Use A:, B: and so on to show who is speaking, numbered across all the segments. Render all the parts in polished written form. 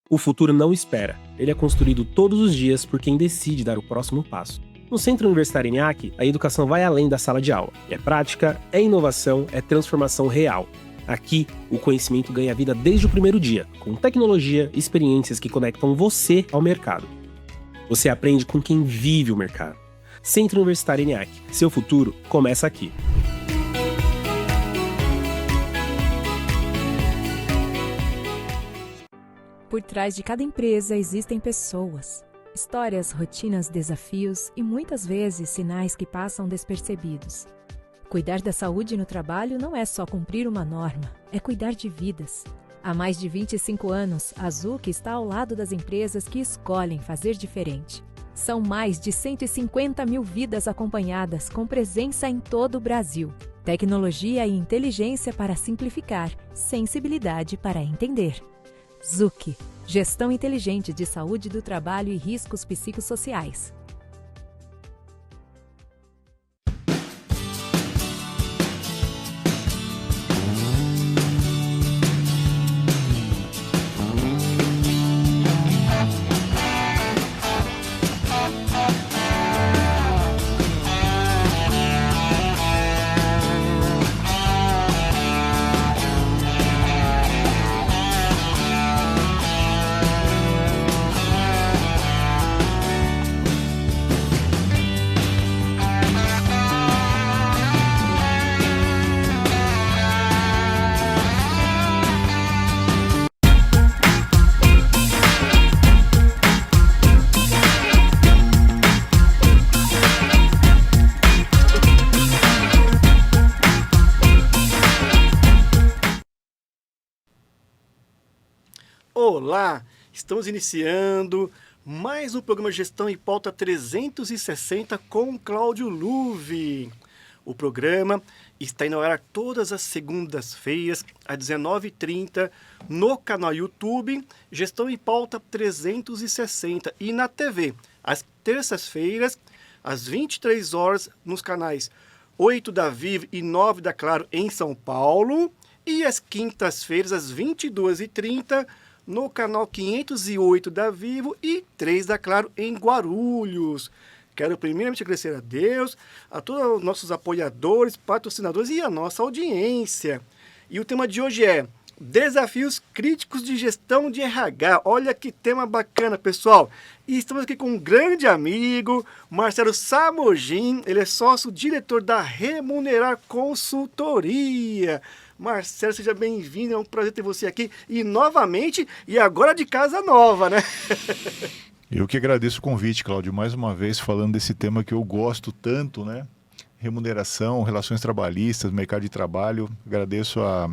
A: O futuro não espera. Ele é construído todos os dias por quem decide dar o próximo passo. No Centro Universitário ENIAC, a educação vai além da sala de aula. É prática, é inovação, é transformação real. Aqui, o conhecimento ganha vida desde o primeiro dia, com tecnologia e experiências que conectam você ao mercado. Você aprende com quem vive o mercado. Centro Universitário ENIAC. Seu futuro começa aqui.
B: Por trás de cada empresa existem pessoas. Histórias, rotinas, desafios e muitas vezes sinais que passam despercebidos. Cuidar da saúde no trabalho não é só cumprir uma norma, é cuidar de vidas. Há mais de 25 anos, a Zuc está ao lado das empresas que escolhem fazer diferente. São mais de 150 mil vidas acompanhadas, com presença em todo o Brasil. Tecnologia e inteligência para simplificar, sensibilidade para entender. Zuc, Gestão Inteligente de Saúde do Trabalho e Riscos Psicossociais.
C: Olá, estamos iniciando mais um programa Gestão em Pauta 360 com Cláudio Luve. O programa está indo ao ar todas as segundas-feiras, às 19h30, no canal YouTube Gestão em Pauta 360 e na TV, às terças-feiras, às 23 horas, nos canais 8 da Vivo e 9 da Claro, em São Paulo, e às quintas-feiras, às 22h30, no canal 508 da Vivo e 3 da Claro, em Guarulhos. Quero primeiramente agradecer a Deus, a todos os nossos apoiadores, patrocinadores e a nossa audiência. E o tema de hoje é Desafios Críticos de Gestão de RH. Olha que tema bacana, pessoal. E estamos aqui com um grande amigo, Marcelo Samogin. Ele é sócio-diretor da Remunerar Consultoria. Marcelo, seja bem-vindo, é um prazer ter você aqui. E novamente, e agora de casa nova, né?
D: Eu que agradeço o convite, Cláudio, mais uma vez falando desse tema que eu gosto tanto, né? Remuneração, relações trabalhistas, mercado de trabalho. Agradeço a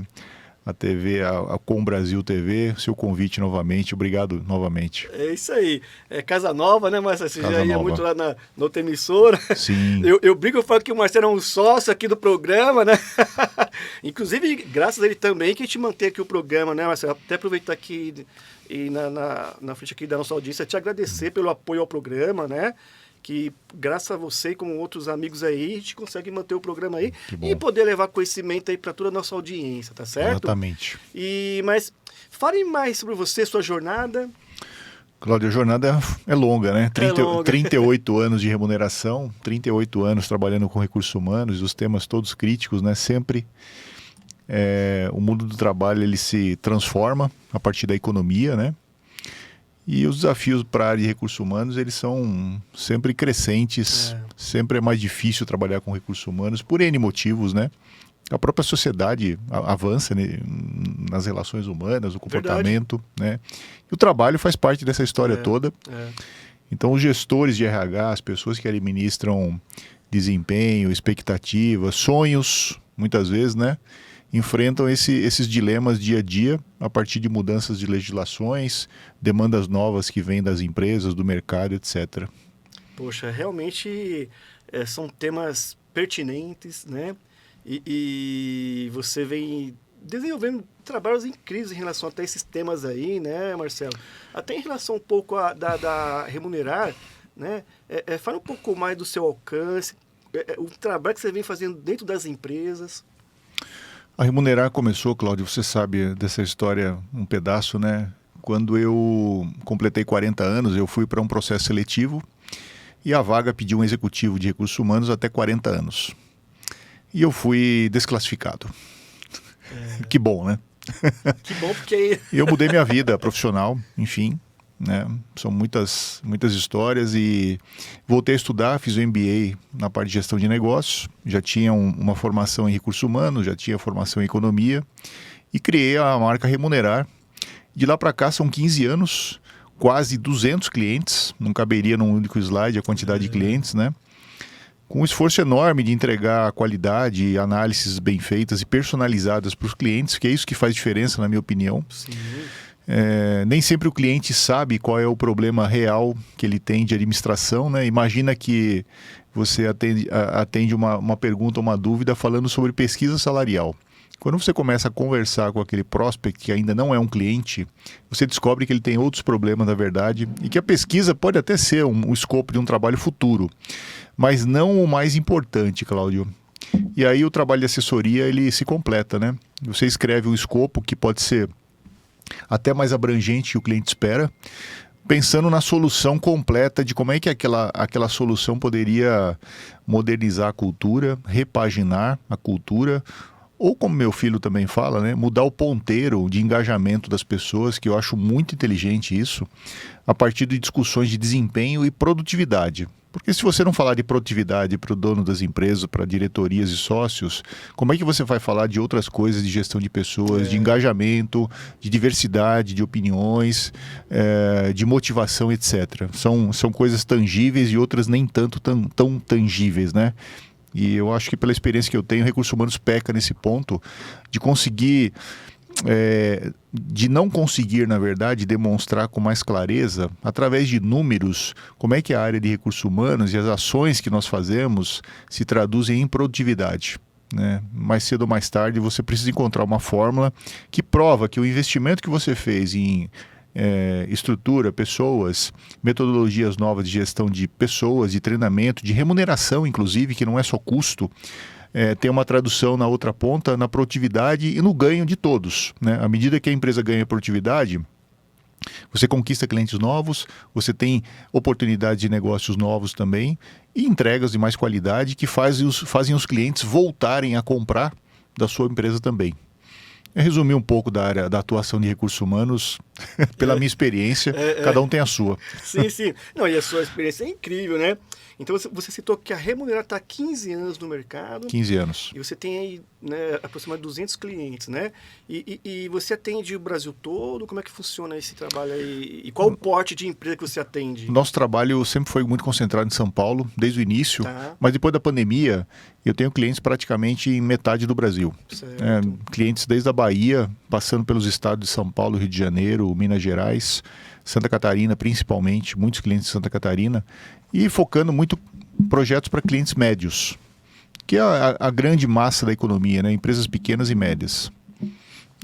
D: TV, a Com Brasil TV, seu convite novamente. Obrigado novamente.
C: É isso aí. É casa nova, né, Marcelo? Você
D: casa
C: já ia
D: nova.
C: muito lá na outra emissora.
D: Sim.
C: Eu brinco, eu falo que o Marcelo é um sócio aqui do programa, né? Inclusive, graças a ele também que a gente mantém aqui o programa, né, Marcelo? Até aproveitar aqui e na frente aqui da nossa audiência, te agradecer pelo apoio ao programa, né? Que graças a você e como outros amigos aí, a gente consegue manter o programa aí e poder levar conhecimento aí para toda a nossa audiência, tá certo?
D: Exatamente.
C: Mas fale mais sobre você, sua jornada.
D: Cláudio, a jornada é longa, né?
C: É longa.
D: 38 anos de remuneração, 38 anos trabalhando com recursos humanos, os temas todos críticos, né? Sempre o mundo do trabalho ele se transforma a partir da economia, né? E os desafios para a área de recursos humanos, eles são sempre crescentes, sempre é mais difícil trabalhar com recursos humanos, por N motivos, né? A própria sociedade avança, né, nas relações humanas, o comportamento, né? E o trabalho faz parte dessa história toda. Então, os gestores de RH, as pessoas que administram desempenho, expectativas, sonhos, muitas vezes, né? Enfrentam esses dilemas dia a dia a partir de mudanças de legislações, demandas novas que vêm das empresas, do mercado, etc.
C: Poxa, realmente são temas pertinentes, né? E você vem desenvolvendo trabalhos incríveis em relação até esses temas aí, né, Marcelo? Até em relação um pouco da Remunerar, né? Fala um pouco mais do seu alcance, o trabalho que você vem fazendo dentro das empresas.
D: A Remunerar começou, Cláudio, você sabe dessa história um pedaço, né? Quando eu completei 40 anos, eu fui para um processo seletivo e a vaga pediu um executivo de recursos humanos até 40 anos. E eu fui desclassificado. Que bom, né?
C: Que bom, porque aí...
D: E eu mudei minha vida profissional, enfim, né? São muitas histórias e voltei a estudar, fiz o MBA na parte de gestão de negócios, já tinha uma formação em recursos humanos, já tinha formação em economia e criei a marca Remunerar. De lá para cá são 15 anos, quase 200 clientes, não caberia num único slide a quantidade de clientes, né? Com um esforço enorme de entregar qualidade e análises bem feitas e personalizadas para os clientes, que é isso que faz diferença, na minha opinião.
C: Sim.
D: Nem sempre o cliente sabe qual é o problema real que ele tem de administração, né? Imagina que você atende uma pergunta, uma dúvida falando sobre pesquisa salarial. Quando você começa a conversar com aquele prospect que ainda não é um cliente, você descobre que ele tem outros problemas, na verdade, e que a pesquisa pode até ser um escopo de um trabalho futuro, mas não o mais importante, Cláudio. E aí o trabalho de assessoria, ele se completa, né? Você escreve um escopo que pode ser até mais abrangente que o cliente espera, pensando na solução completa de como é que aquela solução poderia modernizar a cultura, repaginar a cultura, ou como meu filho também fala, né, mudar o ponteiro de engajamento das pessoas, que eu acho muito inteligente isso, a partir de discussões de desempenho e produtividade. Porque se você não falar de produtividade para o dono das empresas, para diretorias e sócios, como é que você vai falar de outras coisas de gestão de pessoas, de engajamento, de diversidade, de opiniões, de motivação, etc. São coisas tangíveis e outras nem tanto tão tangíveis, né? E eu acho que pela experiência que eu tenho, Recursos Humanos peca nesse ponto de conseguir, de não conseguir, na verdade, demonstrar com mais clareza, através de números, como é que a área de recursos humanos e as ações que nós fazemos se traduzem em produtividade, né? Mais cedo ou mais tarde, você precisa encontrar uma fórmula que prova que o investimento que você fez em estrutura, pessoas, metodologias novas de gestão de pessoas, de treinamento, de remuneração, inclusive, que não é só custo, tem uma tradução na outra ponta, na produtividade e no ganho de todos, né? À medida que a empresa ganha produtividade, você conquista clientes novos, você tem oportunidades de negócios novos também e entregas de mais qualidade que fazem os clientes voltarem a comprar da sua empresa também. Eu resumi um pouco da área da atuação de recursos humanos pela minha experiência, cada um tem a sua.
C: Sim, sim. Não, e a sua experiência é incrível, né? Então você citou que a Remunerar está há 15 anos no mercado.
D: 15 anos.
C: E você tem aí, né, aproximadamente 200 clientes, né? E você atende o Brasil todo? Como é que funciona esse trabalho aí? E qual o porte de empresa que você atende?
D: Nosso trabalho sempre foi muito concentrado em São Paulo, desde o início.
C: Tá.
D: Mas depois da pandemia, eu tenho clientes praticamente em metade do Brasil.
C: Certo.
D: Clientes desde a Bahia, passando pelos estados de São Paulo, Rio de Janeiro, Minas Gerais, Santa Catarina principalmente, muitos clientes de Santa Catarina, e focando muito projetos para clientes médios, que é a grande massa da economia, né? Empresas pequenas e médias.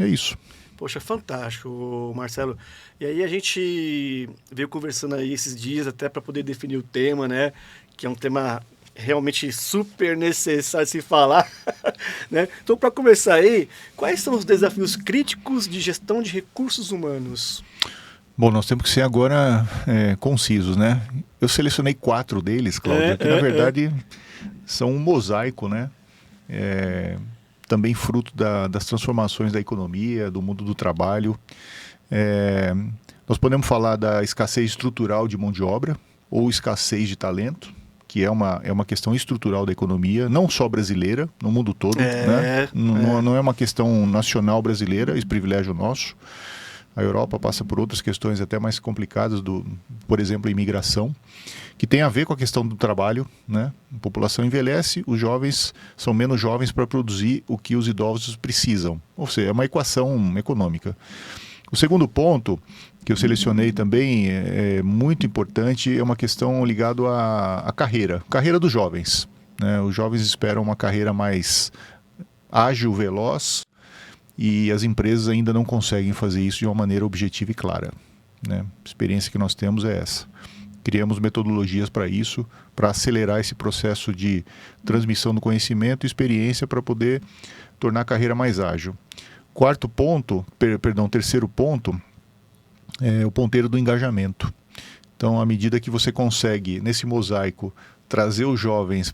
D: É isso.
C: Poxa, fantástico, Marcelo. E aí a gente veio conversando aí esses dias até para poder definir o tema, né? Que é um tema realmente super necessário de se falar, né? Então, para começar aí, quais são os desafios críticos de gestão de recursos humanos?
D: Bom, nós temos que ser agora concisos, né? Eu selecionei 4 deles, Cláudio, que na verdade são um mosaico, né? Também fruto das transformações da economia, do mundo do trabalho. Nós podemos falar da escassez estrutural de mão de obra ou escassez de talento, que é uma questão estrutural da economia, não só brasileira, no mundo todo, né? Não é uma questão nacional brasileira, esse privilégio nosso. A Europa passa por outras questões até mais complicadas, por exemplo, a imigração, que tem a ver com a questão do trabalho, né? A população envelhece, os jovens são menos jovens para produzir o que os idosos precisam. Ou seja, é uma equação econômica. O segundo ponto que eu selecionei também é muito importante, é uma questão ligada à carreira dos jovens, né? Os jovens esperam uma carreira mais ágil, veloz, e as empresas ainda não conseguem fazer isso de uma maneira objetiva e clara, né? A experiência que nós temos é essa. Criamos metodologias para isso, para acelerar esse processo de transmissão do conhecimento e experiência para poder tornar a carreira mais ágil. Terceiro ponto, é o ponteiro do engajamento. Então, à medida que você consegue, nesse mosaico, trazer os jovens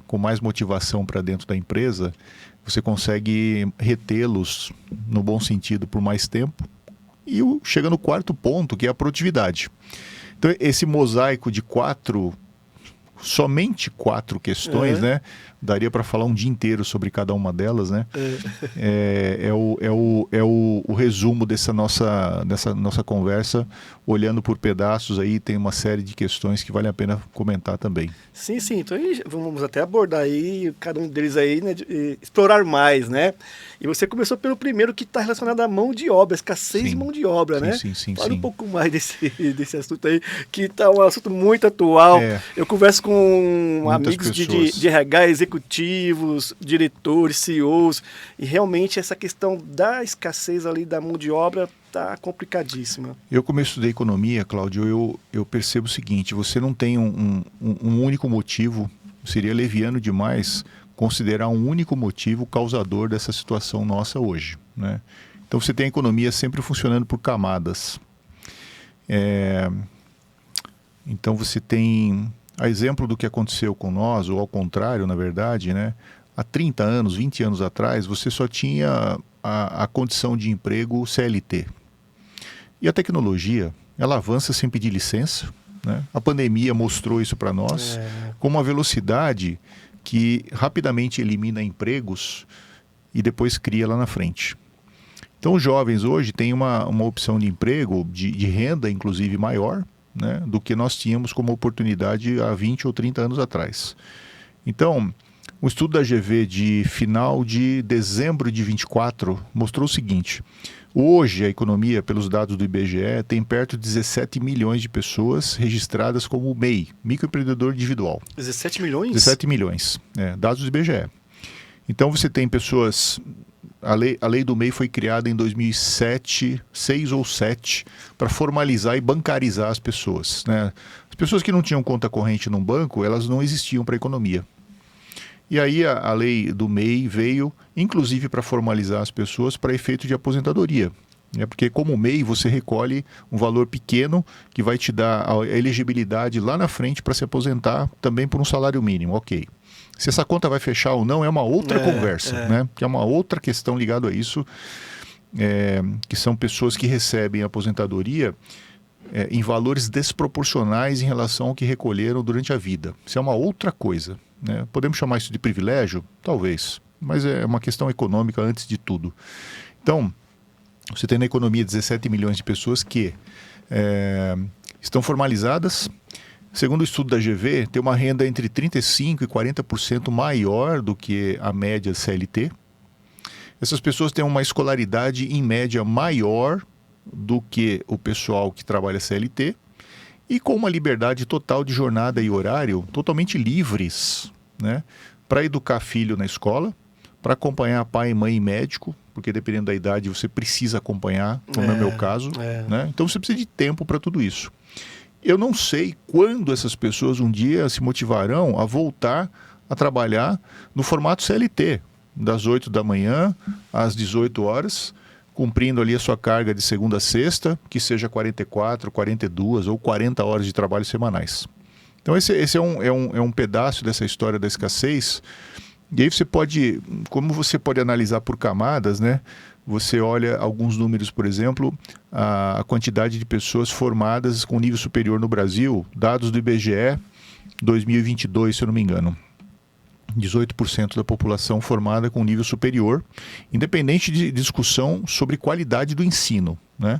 D: com mais motivação para dentro da empresa, você consegue retê-los, no bom sentido, por mais tempo. E chega no quarto ponto, que é a produtividade. Então, esse mosaico de somente quatro questões, né? Daria para falar um dia inteiro sobre cada uma delas, né? É o resumo dessa nossa conversa, olhando por pedaços aí, tem uma série de questões que vale a pena comentar também.
C: Sim. Então vamos até abordar aí, cada um deles aí, né? Explorar mais, né? E você começou pelo primeiro, que está relacionado à mão de obra, escassez de mão de obra, né?
D: Sim.
C: Fala um pouco mais desse assunto aí, que está um assunto muito atual. Eu converso com amigos de RH, executivos, diretores, CEOs, e realmente essa questão da escassez ali da mão de obra está complicadíssima.
D: Eu, como eu estudei economia, Cláudio, eu percebo o seguinte: você não tem um único motivo, seria leviano demais considerar um único motivo causador dessa situação nossa hoje, né? Então você tem a economia sempre funcionando por camadas. Então você tem, a exemplo do que aconteceu com nós, ou ao contrário, na verdade, né? Há 30 anos, 20 anos atrás, você só tinha a condição de emprego CLT. E a tecnologia, ela avança sem pedir licença, né? A pandemia mostrou isso para nós, com uma velocidade que rapidamente elimina empregos e depois cria lá na frente. Então os jovens hoje têm uma opção de emprego, de renda inclusive maior, né, do que nós tínhamos como oportunidade há 20 ou 30 anos atrás. Então, o estudo da GV de final de dezembro de 24 mostrou o seguinte: hoje a economia, pelos dados do IBGE, tem perto de 17 milhões de pessoas registradas como MEI, microempreendedor individual.
C: 17 milhões?
D: 17 milhões, dados do IBGE. Então você tem pessoas... A lei do MEI foi criada em 2007, 6 ou 7, para formalizar e bancarizar as pessoas, né? As pessoas que não tinham conta corrente num banco, elas não existiam para a economia. E aí a lei do MEI veio, inclusive, para formalizar as pessoas para efeito de aposentadoria. Porque como MEI você recolhe um valor pequeno que vai te dar a elegibilidade lá na frente para se aposentar também por um salário mínimo, ok. Se essa conta vai fechar ou não é uma outra conversa, né? Que é uma outra questão ligada a isso, que são pessoas que recebem aposentadoria em valores desproporcionais em relação ao que recolheram durante a vida. Isso é uma outra coisa, né? Podemos chamar isso de privilégio? Talvez, mas é uma questão econômica antes de tudo. Então, você tem na economia 17 milhões de pessoas que estão formalizadas. Segundo o estudo da GV, tem uma renda entre 35% e 40% maior do que a média CLT. Essas pessoas têm uma escolaridade, em média, maior do que o pessoal que trabalha CLT e com uma liberdade total de jornada e horário, totalmente livres, né, para educar filho na escola, para acompanhar pai, mãe e médico, porque dependendo da idade você precisa acompanhar, como é o meu caso, né? Então você precisa de tempo para tudo isso. Eu não sei quando essas pessoas um dia se motivarão a voltar a trabalhar no formato CLT, das 8 da manhã às 18 horas, cumprindo ali a sua carga de segunda a sexta, que seja 44, 42 ou 40 horas de trabalho semanais. Então esse é um pedaço dessa história da escassez. E aí como você pode analisar por camadas, né? Você olha alguns números, por exemplo, a quantidade de pessoas formadas com nível superior no Brasil, dados do IBGE 2022, se eu não me engano. 18% da população formada com nível superior, independente de discussão sobre qualidade do ensino, né?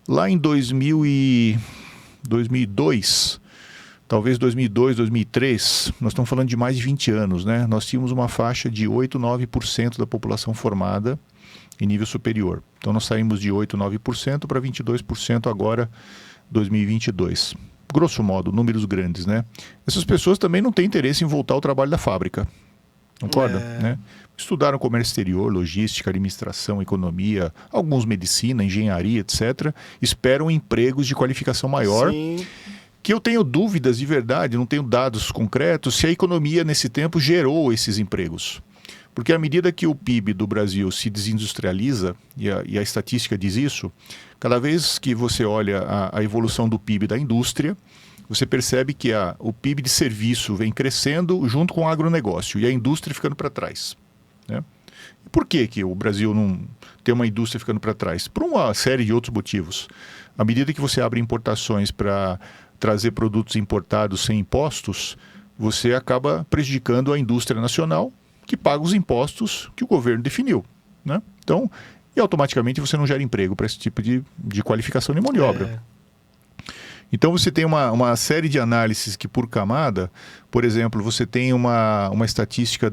D: Lá em 2002, talvez 2002, 2003, nós estamos falando de mais de 20 anos, né? Nós tínhamos uma faixa de 8, 9% da população formada em nível superior. Então nós saímos de 8, 9% para 22% agora, 2022. Grosso modo, números grandes, né? Essas pessoas também não têm interesse em voltar ao trabalho da fábrica. Concorda? Né? Estudaram comércio exterior, logística, administração, economia, alguns medicina, engenharia, etc. Esperam empregos de qualificação maior.
C: Sim.
D: Que eu tenho dúvidas de verdade, não tenho dados concretos, se a economia nesse tempo gerou esses empregos. Porque à medida que o PIB do Brasil se desindustrializa, e a estatística diz isso, cada vez que você olha a evolução do PIB da indústria, você percebe que o PIB de serviço vem crescendo junto com o agronegócio e a indústria ficando para trás, né? Por que o Brasil não tem uma indústria ficando para trás? Por uma série de outros motivos. À medida que você abre importações para trazer produtos importados sem impostos, você acaba prejudicando a indústria nacional, que paga os impostos que o governo definiu, né? Então, e automaticamente você não gera emprego para esse tipo de qualificação de mão de obra. Então você tem uma série de análises que por camada, por exemplo, você tem uma estatística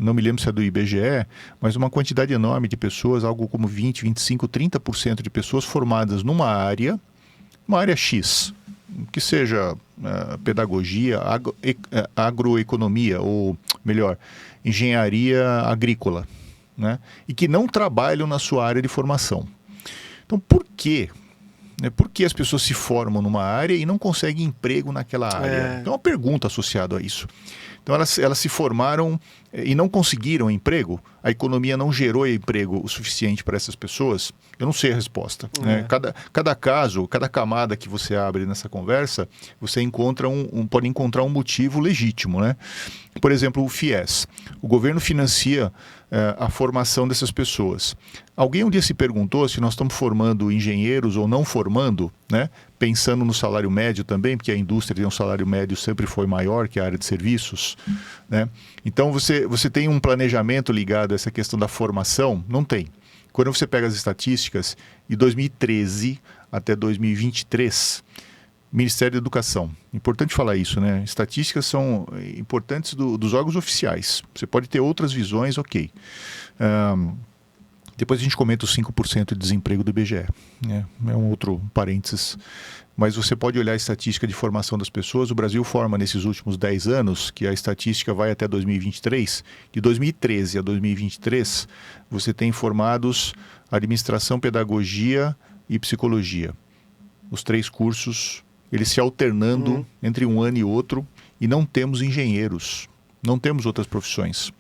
D: não me lembro se é do IBGE, mas uma quantidade enorme de pessoas, algo como 20, 25, 30% de pessoas formadas numa área X, que seja pedagogia, agroeconomia, ou melhor, engenharia agrícola, né? E que não trabalham na sua área de formação. Então, por quê? Por que as pessoas se formam numa área e não conseguem emprego naquela área? Então, é uma pergunta associada a isso. Então, elas se formaram e não conseguiram emprego, a economia não gerou emprego o suficiente para essas pessoas. Eu não sei a resposta, né? Cada caso, cada camada que você abre nessa conversa, você pode encontrar um motivo legítimo, né? Por exemplo, o FIES. O governo financia a formação dessas pessoas. Alguém um dia se perguntou se nós estamos formando engenheiros ou não formando, né? Pensando no salário médio também, porque a indústria tem um salário médio sempre foi maior que a área de serviços, né? Então você tem um planejamento ligado a essa questão da formação? Não tem. Quando você pega as estatísticas, de 2013 até 2023, Ministério da Educação. Importante falar isso, né? Estatísticas são importantes dos órgãos oficiais. Você pode ter outras visões, ok. Depois a gente comenta os 5% de desemprego do IBGE, né? É um outro parênteses. Mas você pode olhar a estatística de formação das pessoas. O Brasil forma nesses últimos 10 anos, que a estatística vai até 2023. De 2013 a 2023, você tem formados administração, pedagogia e psicologia. Os 3 cursos, eles se alternando entre um ano e outro, e não temos engenheiros, não temos outras profissões.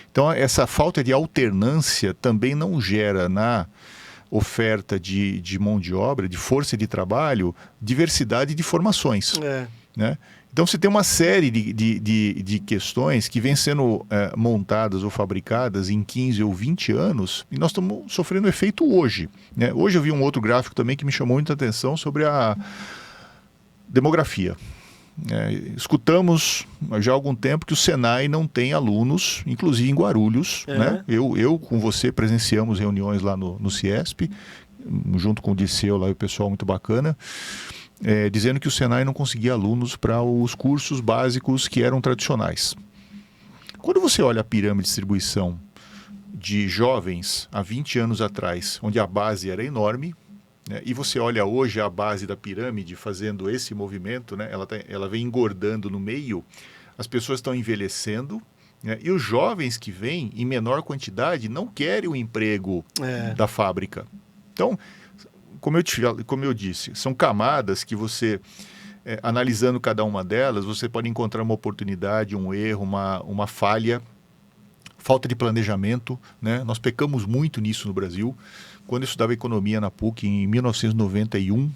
D: Então, essa falta de alternância também não gera na oferta de mão de obra, de força de trabalho, diversidade de formações, né? Então você tem uma série de questões que vêm sendo montadas ou fabricadas em 15 ou 20 anos e nós estamos sofrendo efeito hoje, né? Hoje eu vi um outro gráfico também que me chamou muita atenção sobre a demografia. Escutamos já há algum tempo que o Senai não tem alunos, inclusive em Guarulhos, né? Eu com você presenciamos reuniões lá no Ciesp, junto com o Dirceu lá e o pessoal muito bacana, dizendo que o Senai não conseguia alunos para os cursos básicos que eram tradicionais. Quando você olha a pirâmide de distribuição de jovens há 20 anos atrás, onde a base era enorme, e você olha hoje a base da pirâmide fazendo esse movimento, né? Ela vem engordando no meio, as pessoas estão envelhecendo, né? E os jovens que vêm em menor quantidade não querem o emprego da fábrica. Então, como eu disse, são camadas que você, analisando cada uma delas, você pode encontrar uma oportunidade, um erro, uma falha, falta de planejamento, né? Nós pecamos muito nisso no Brasil. Quando eu estudava economia na PUC em 1991,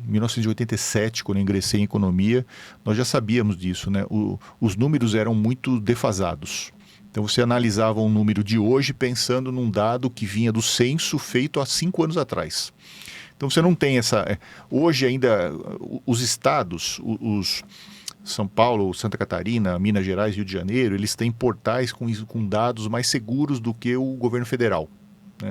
D: 1987, quando eu ingressei em economia, nós já sabíamos disso, né? Os números eram muito defasados. Então você analisava um número de hoje pensando num dado que vinha do censo feito há 5 anos atrás. Então você não tem essa... Hoje ainda os estados, os São Paulo, Santa Catarina, Minas Gerais, Rio de Janeiro, eles têm portais com dados mais seguros do que o governo federal.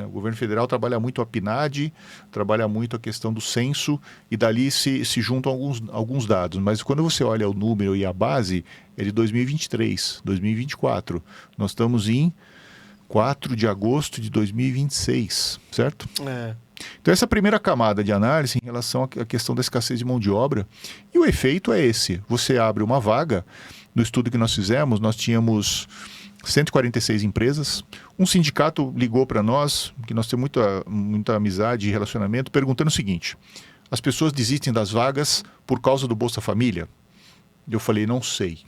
D: O governo federal trabalha muito a PNAD, trabalha muito a questão do censo e dali se juntam alguns dados. Mas quando você olha o número e a base, é de 2023, 2024. Nós estamos em 4 de agosto de 2026, certo? Então essa é a primeira camada de análise em relação à questão da escassez de mão de obra. E o efeito é esse. Você abre uma vaga, no estudo que nós fizemos, nós tínhamos 146 empresas. Um sindicato ligou para nós, que nós temos muita amizade e relacionamento, perguntando o seguinte: as pessoas desistem das vagas por causa do Bolsa Família? Eu falei, não sei,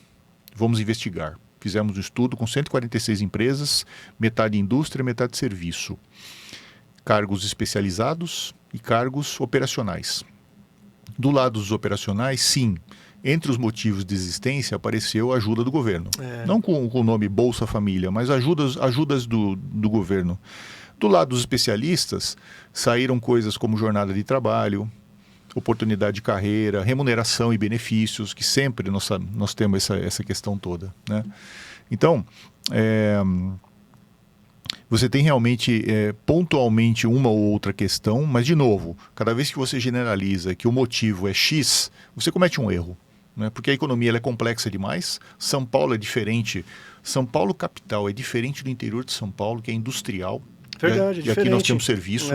D: vamos investigar. Fizemos um estudo com 146 empresas, metade indústria, metade serviço. Cargos especializados e cargos operacionais. Do lado dos operacionais, sim, entre os motivos de existência apareceu a ajuda do governo. Não com o nome Bolsa Família, mas ajudas do governo. Do lado dos especialistas, saíram coisas como jornada de trabalho, oportunidade de carreira, remuneração e benefícios, que sempre nós temos essa questão toda, né? Então, você tem realmente pontualmente uma ou outra questão, mas, de novo, cada vez que você generaliza que o motivo é X, você comete um erro, né? Porque a economia ela é complexa demais. São Paulo é diferente. São Paulo capital é diferente do interior de São Paulo, que é industrial.
C: Verdade,
D: e aqui nós temos serviço.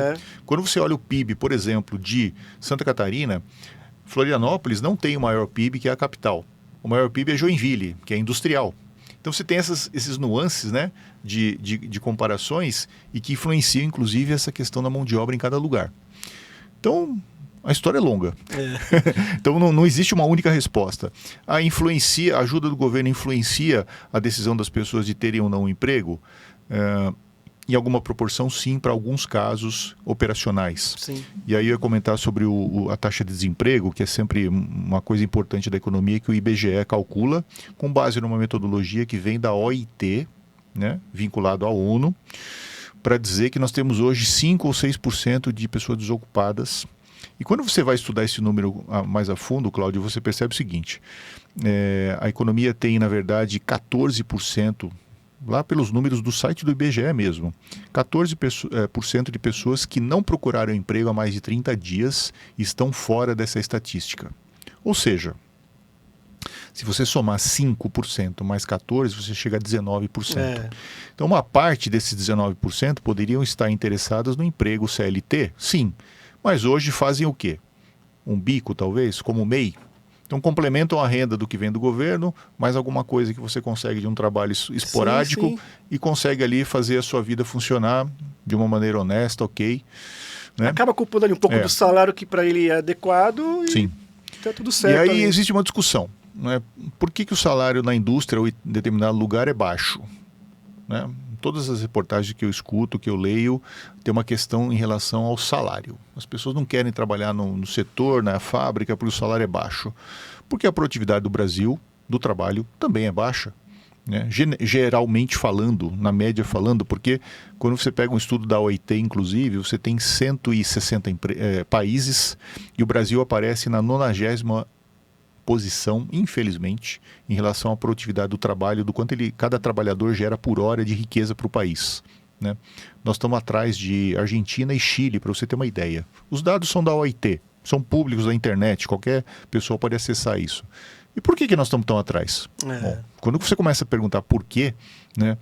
D: Quando você olha o PIB, por exemplo, de Santa Catarina, Florianópolis não tem o maior PIB que é a capital. O maior PIB é Joinville, que é industrial. Então você tem esses nuances, né, de comparações e que influenciam, inclusive, essa questão da mão de obra em cada lugar. Então, a história é longa. Então não existe uma única resposta. A ajuda do governo influencia a decisão das pessoas de terem ou não um emprego? Em alguma proporção, sim, para alguns casos operacionais.
C: Sim.
D: E aí eu ia comentar sobre a taxa de desemprego, que é sempre uma coisa importante da economia, que o IBGE calcula com base numa metodologia que vem da OIT, né, vinculado à ONU, para dizer que nós temos hoje 5 ou 6% de pessoas desocupadas. E quando você vai estudar esse número mais a fundo, Cláudio, você percebe o seguinte: a economia tem, na verdade, 14%, lá pelos números do site do IBGE mesmo, 14% de pessoas que não procuraram emprego há mais de 30 dias estão fora dessa estatística. Ou seja, se você somar 5% mais 14%, você chega a 19%. Então, uma parte desses 19% poderiam estar interessadas no emprego CLT, sim, mas hoje fazem o quê? Um bico, talvez, como MEI. Então, complementam a renda do que vem do governo, mais alguma coisa que você consegue de um trabalho esporádico, sim. E consegue ali fazer a sua vida funcionar de uma maneira honesta, ok. Né?
C: Acaba ocupando ali um pouco do salário que para ele é adequado e
D: sim.
C: Tá tudo certo.
D: E aí
C: ali.
D: Existe uma discussão, né? Por que o salário na indústria ou em determinado lugar é baixo? Né? Todas as reportagens que eu escuto, que eu leio, tem uma questão em relação ao salário. As pessoas não querem trabalhar no setor, na fábrica, porque o salário é baixo. Porque a produtividade do Brasil, do trabalho, também é baixa. Né? Geralmente falando, na média falando, porque quando você pega um estudo da OIT, inclusive, você tem 160 países e o Brasil aparece na 90ª posição, infelizmente, em relação à produtividade do trabalho, do quanto cada trabalhador gera por hora de riqueza para o país. Né? Nós estamos atrás de Argentina e Chile, para você ter uma ideia. Os dados são da OIT, são públicos da internet, qualquer pessoa pode acessar isso. E por que nós estamos tão atrás? Bom, quando você começa a perguntar por quê, né?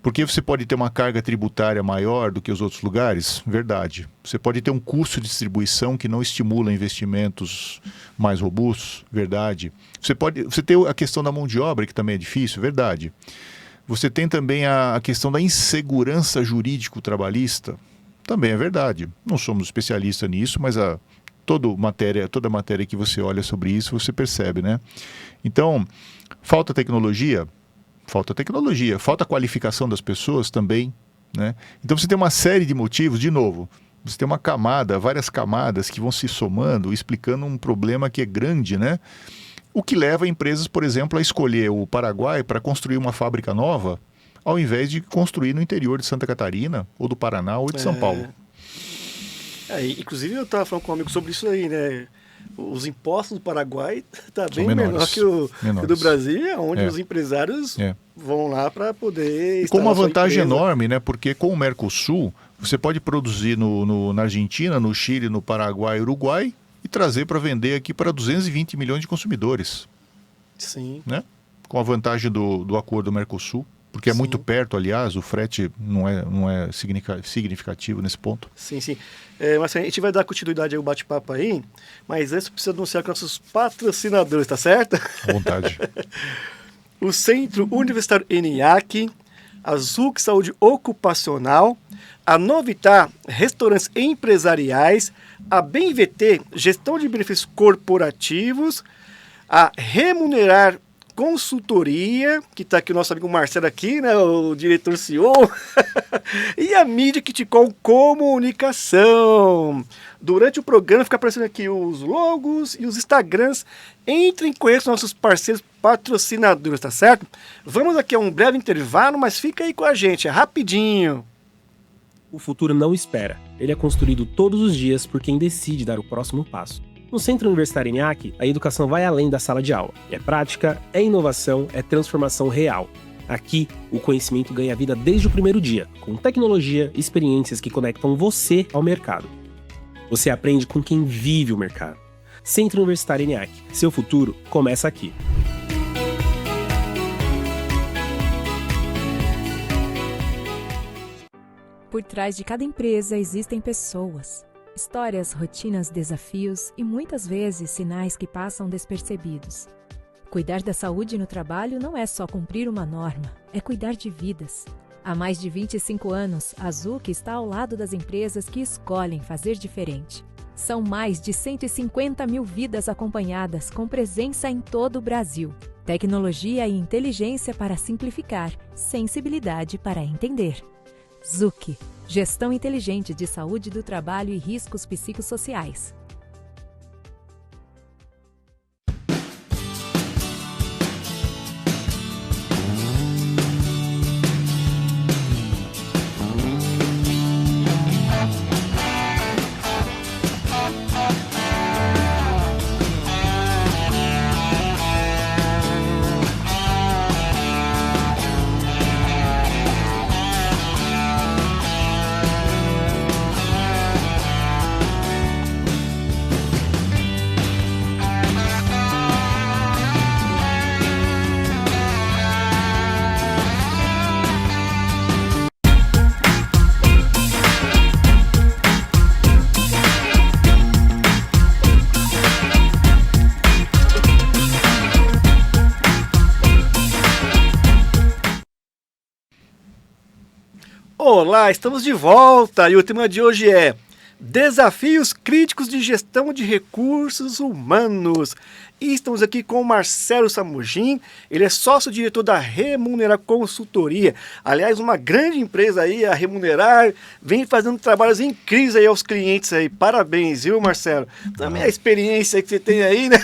D: Porque você pode ter uma carga tributária maior do que os outros lugares? Verdade. Você pode ter um custo de distribuição que não estimula investimentos mais robustos? Verdade. Você tem a questão da mão de obra, que também é difícil? Verdade. Você tem também a questão da insegurança jurídico-trabalhista? Também é verdade. Não somos especialistas nisso, mas toda matéria que você olha sobre isso, você percebe, né? Então, falta tecnologia? Falta tecnologia, falta qualificação das pessoas também, né? Então você tem uma série de motivos, de novo, você tem várias camadas que vão se somando, explicando um problema que é grande, né? O que leva empresas, por exemplo, a escolher o Paraguai para construir uma fábrica nova, ao invés de construir no interior de Santa Catarina, ou do Paraná, ou de São Paulo.
C: Inclusive eu estava falando com um amigo sobre isso aí, né? Os impostos do Paraguai tá bem menor que o do Brasil, onde os empresários vão lá para poder...
D: Com uma vantagem enorme, né? Porque com o Mercosul, você pode produzir na Argentina, no Chile, no Paraguai, Uruguai e trazer para vender aqui para 220 milhões de consumidores.
C: Sim.
D: Né? Com a vantagem do acordo do Mercosul. Porque é muito perto, aliás, o frete não é significativo nesse ponto.
C: Sim. Mas a gente vai dar continuidade ao bate-papo aí, mas antes precisa anunciar com nossos patrocinadores, tá certo?
D: À vontade.
C: O Centro Universitário ENIAC, a ZUC Saúde Ocupacional, a Novitá Restaurantes Empresariais, a BemVT Gestão de Benefícios Corporativos, a Remunerar Consultoria, que está aqui o nosso amigo Marcelo aqui, né, o diretor CEO, e a Media Kitcom Comunicação. Durante o programa fica aparecendo aqui os logos e os Instagrams. Entrem e conheçam nossos parceiros patrocinadores, tá certo? Vamos aqui a um breve intervalo, mas fica aí com a gente, é rapidinho.
A: O futuro não espera. Ele é construído todos os dias por quem decide dar o próximo passo. No Centro Universitário ENIAC, a educação vai além da sala de aula. É prática, é inovação, é transformação real. Aqui, o conhecimento ganha vida desde o primeiro dia, com tecnologia e experiências que conectam você ao mercado. Você aprende com quem vive o mercado. Centro Universitário ENIAC. Seu futuro começa aqui.
B: Por trás de cada empresa existem pessoas. Histórias, rotinas, desafios e muitas vezes sinais que passam despercebidos. Cuidar da saúde no trabalho não é só cumprir uma norma, é cuidar de vidas. Há mais de 25 anos, a Zuc está ao lado das empresas que escolhem fazer diferente. São mais de 150 mil vidas acompanhadas, com presença em todo o Brasil. Tecnologia e inteligência para simplificar, sensibilidade para entender. Zuc, Gestão Inteligente de Saúde do Trabalho e Riscos Psicossociais.
C: Olá, estamos de volta e o tema de hoje é Desafios Críticos de Gestão de Recursos Humanos. E estamos aqui com o Marcelo Samugin, ele é sócio-diretor da Remunerar Consultoria. Aliás, uma grande empresa aí, a Remunerar, vem fazendo trabalhos incríveis aí aos clientes aí. Parabéns, viu, Marcelo? Também a experiência que você tem aí, né?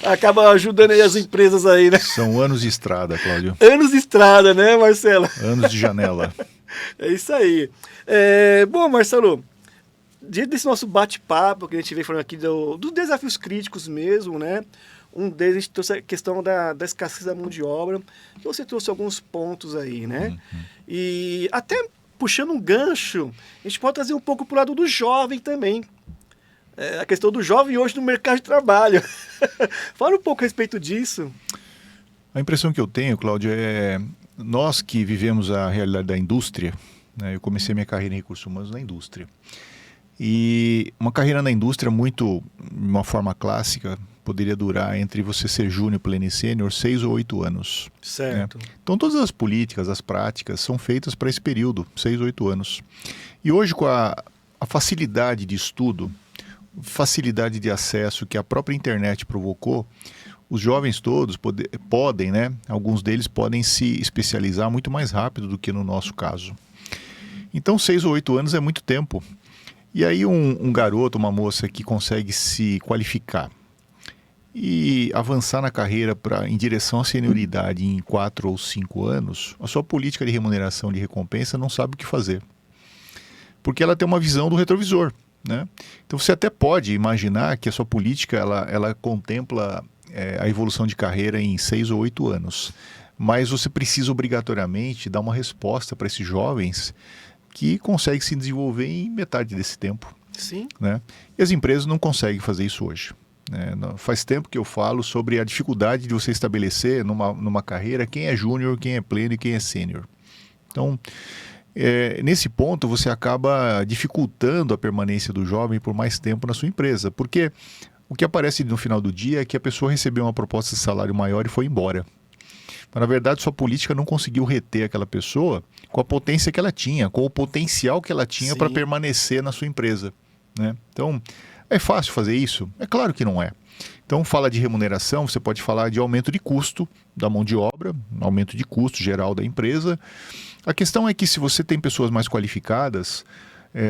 C: Acaba ajudando aí as empresas aí, né?
D: São anos de estrada, Cláudio.
C: Anos de estrada, né, Marcelo?
D: Anos de janela.
C: É isso aí. Bom, Marcelo, diante desse nosso bate-papo que a gente vem falando aqui dos desafios críticos mesmo, né? Um deles a gente trouxe a questão da escassez da mão de obra, que você trouxe alguns pontos aí, né? Uhum. E até puxando um gancho, a gente pode trazer um pouco para o lado do jovem também. A questão do jovem hoje no mercado de trabalho. Fala um pouco a respeito disso.
D: A impressão que eu tenho, Cláudio, é nós que vivemos a realidade da indústria, né? Eu comecei minha carreira em recursos humanos na indústria. E uma carreira na indústria muito, de uma forma clássica, poderia durar entre você ser júnior, pleno e sênior, 6 ou 8 anos.
C: Certo.
D: Né? Então todas as políticas, as práticas são feitas para esse período, 6 ou 8 anos. E hoje com a facilidade de estudo, facilidade de acesso que a própria internet provocou, os jovens todos podem, né? Alguns deles podem se especializar muito mais rápido do que no nosso caso. Então 6 ou 8 anos é muito tempo. E aí um garoto, uma moça que consegue se qualificar e avançar na carreira em direção à senioridade em 4 ou 5 anos, a sua política de remuneração, de recompensa, não sabe o que fazer. Porque ela tem uma visão do retrovisor, né? Então você até pode imaginar que a sua política ela contempla a evolução de carreira em 6 ou 8 anos. Mas você precisa obrigatoriamente dar uma resposta para esses jovens que consegue se desenvolver em metade desse tempo.
C: Sim.
D: Né? E as empresas não conseguem fazer isso hoje. Né? Faz tempo que eu falo sobre a dificuldade de você estabelecer numa carreira quem é júnior, quem é pleno e quem é sênior. Então, nesse ponto você acaba dificultando a permanência do jovem por mais tempo na sua empresa, porque o que aparece no final do dia é que a pessoa recebeu uma proposta de salário maior e foi embora. Mas, na verdade, sua política não conseguiu reter aquela pessoa com a potência que ela tinha, com o potencial que ela tinha para permanecer na sua empresa. Né? Então, É fácil fazer isso? É claro que não é. Então, fala de remuneração, você pode falar de aumento de custo da mão de obra, aumento de custo geral da empresa. A questão é que se você tem pessoas mais qualificadas,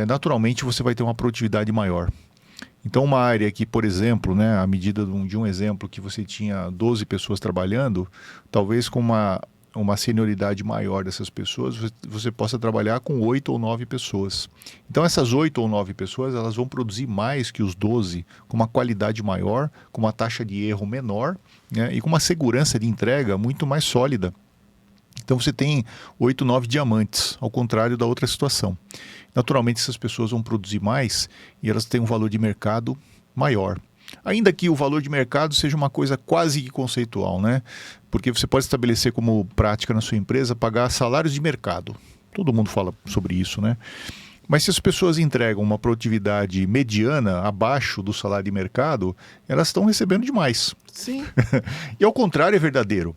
D: naturalmente você vai ter uma produtividade maior. Então, uma área que, por exemplo, né, à medida de um exemplo que você tinha 12 pessoas trabalhando, talvez com uma senioridade maior dessas pessoas, você possa trabalhar com 8 ou 9 pessoas. Então, essas 8 ou 9 pessoas, elas vão produzir mais que os 12, com uma qualidade maior, com uma taxa de erro menor, né, e com uma segurança de entrega muito mais sólida. Então, você tem 8, 9 diamantes, ao contrário da outra situação. Naturalmente, essas pessoas vão produzir mais e elas têm um valor de mercado maior. Ainda que o valor de mercado seja uma coisa quase que conceitual, né? Porque você pode estabelecer como prática na sua empresa pagar salários de mercado. Todo mundo fala sobre isso, né? Mas se as pessoas entregam uma produtividade mediana abaixo do salário de mercado, elas estão recebendo demais.
C: Sim.
D: E ao contrário é verdadeiro.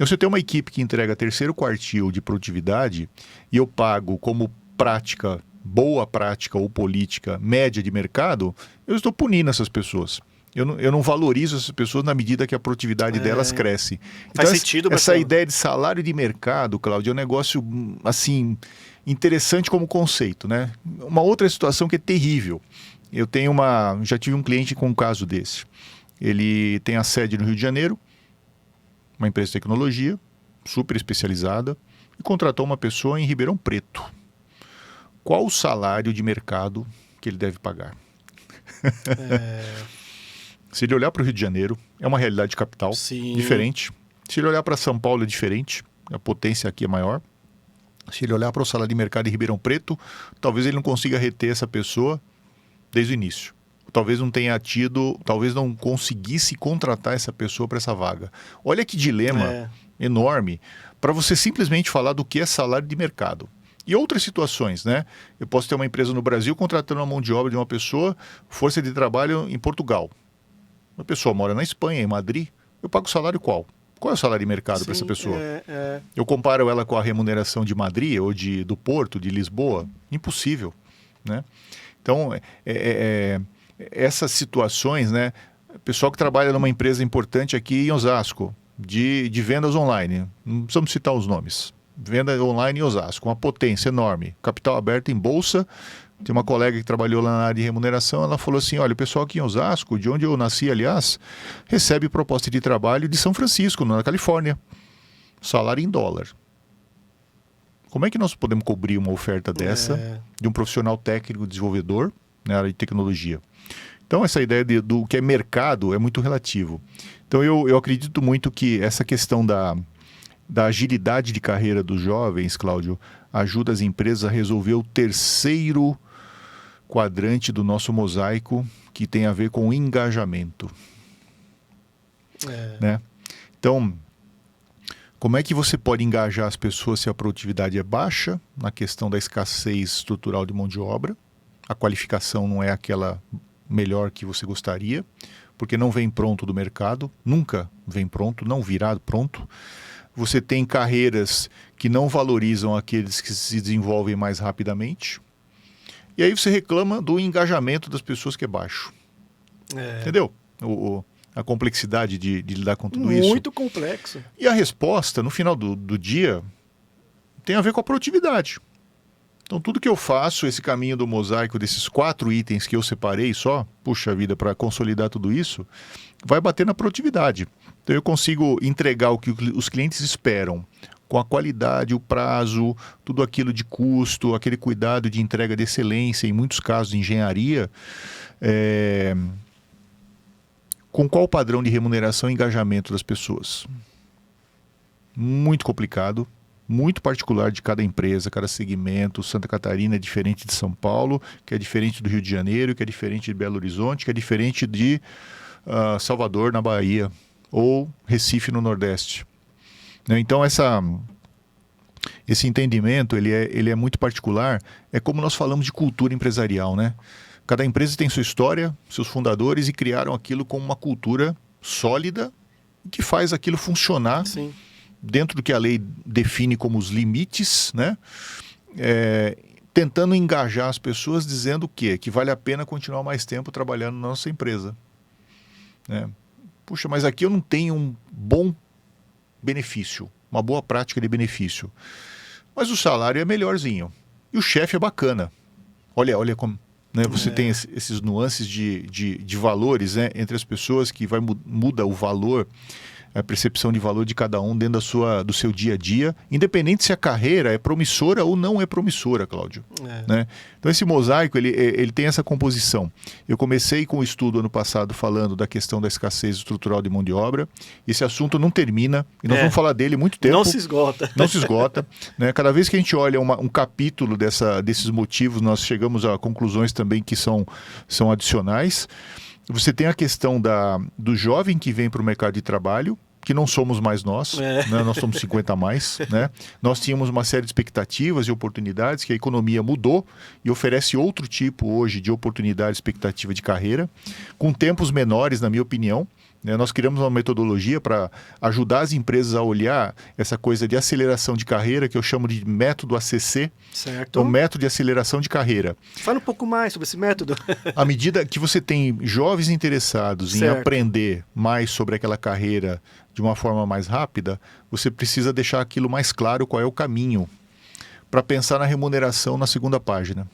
D: Se eu tenho uma equipe que entrega terceiro quartil de produtividade e eu pago como prática, boa prática ou política média de mercado, eu estou punindo essas pessoas. Eu não valorizo essas pessoas na medida que a produtividade delas cresce. Então,
C: Faz sentido,
D: essa
C: Marcelo.
D: ideia de salário de mercado, Cláudio, é um negócio assim interessante como conceito, né? Uma outra situação que é terrível. Já tive um cliente com um caso desse. Ele tem a sede no Rio de Janeiro, uma empresa de tecnologia, super especializada, e contratou uma pessoa em Ribeirão Preto. Qual o salário de mercado que ele deve pagar? Se ele olhar para o Rio de Janeiro, é uma realidade de capital,
C: Sim.
D: diferente. Se ele olhar para São Paulo, é diferente, a potência aqui é maior. Se ele olhar para o salário de mercado em Ribeirão Preto, talvez ele não consiga reter essa pessoa desde o início. Talvez não conseguisse contratar essa pessoa para essa vaga. Olha que dilema enorme para você simplesmente falar do que é salário de mercado. E outras situações, né? Eu posso ter uma empresa no Brasil contratando uma mão de obra de uma pessoa, força de trabalho em Portugal. Uma pessoa mora na Espanha, em Madrid, eu pago salário qual? Qual é o salário de mercado para essa pessoa? Eu comparo ela com a remuneração de Madrid ou do Porto, de Lisboa? Impossível, né? Então, essas situações, né? Pessoal que trabalha numa empresa importante aqui em Osasco, de vendas online, não precisamos citar os nomes. Venda online em Osasco, uma potência enorme, capital aberto em bolsa. Tem uma colega que trabalhou lá na área de remuneração, ela falou assim, olha, o pessoal aqui em Osasco, de onde eu nasci, aliás, recebe proposta de trabalho de São Francisco, na Califórnia. Salário em dólar. Como é que nós podemos cobrir uma oferta dessa de um profissional técnico desenvolvedor na área de tecnologia? Então, essa ideia do que é mercado é muito relativo. Então, eu acredito muito que essa questão da agilidade de carreira dos jovens, Cláudio, ajuda as empresas a resolver o terceiro quadrante do nosso mosaico, que tem a ver com o engajamento. Né? Então, como é que você pode engajar as pessoas se a produtividade é baixa, na questão da escassez estrutural de mão de obra? A qualificação não é aquela melhor que você gostaria, porque não vem pronto do mercado, nunca vem pronto, não virá pronto. Você tem carreiras que não valorizam aqueles que se desenvolvem mais rapidamente. E aí você reclama do engajamento das pessoas que é baixo. Entendeu? A complexidade de lidar com tudo isso.
C: Muito complexo.
D: E a resposta, no final do dia, tem a ver com a produtividade. Então, tudo que eu faço, esse caminho do mosaico desses 4 itens que eu separei só, puxa vida, para consolidar tudo isso, vai bater na produtividade. Então, eu consigo entregar o que os clientes esperam, com a qualidade, o prazo, tudo aquilo de custo, aquele cuidado de entrega de excelência, em muitos casos de engenharia, com qual padrão de remuneração e engajamento das pessoas? Muito complicado. Muito particular de cada empresa, cada segmento. Santa Catarina é diferente de São Paulo, que é diferente do Rio de Janeiro, que é diferente de Belo Horizonte, que é diferente de Salvador, na Bahia, ou Recife, no Nordeste. Então, esse entendimento ele é muito particular. É como nós falamos de cultura empresarial, né? Cada empresa tem sua história, seus fundadores, e criaram aquilo como uma cultura sólida, que faz aquilo funcionar. Sim. Dentro do que a lei define como os limites, né? tentando engajar as pessoas, dizendo o quê? Que vale a pena continuar mais tempo trabalhando na nossa empresa. Né? Puxa, mas aqui eu não tenho um bom benefício, uma boa prática de benefício. Mas o salário é melhorzinho. E o chefe é bacana. Olha como... Né, você tem esses nuances de valores, né, entre as pessoas, que muda o valor, a percepção de valor de cada um dentro do seu dia a dia, independente se a carreira é promissora ou não é promissora, Cláudio. Né? Então esse mosaico, ele tem essa composição. Eu comecei com o estudo ano passado falando da questão da escassez estrutural de mão de obra. Esse assunto não termina, e nós vamos falar dele muito tempo.
C: Não se esgota.
D: Não se esgota. Né? Cada vez que a gente olha um capítulo desses motivos, nós chegamos a conclusões também que são adicionais. Você tem a questão do jovem que vem para o mercado de trabalho, que não somos mais nós, né? Nós somos 50 a mais. Né? Nós tínhamos uma série de expectativas e oportunidades, que a economia mudou e oferece outro tipo hoje de oportunidade, expectativa de carreira, com tempos menores, na minha opinião. Né? Nós criamos uma metodologia para ajudar as empresas a olhar essa coisa de aceleração de carreira, que eu chamo de método ACC,
C: certo.
D: O método de aceleração de carreira.
C: Fala um pouco mais sobre esse método.
D: À medida que você tem jovens interessados em aprender mais sobre aquela carreira de uma forma mais rápida, você precisa deixar aquilo mais claro, qual é o caminho, para pensar na remuneração na segunda página.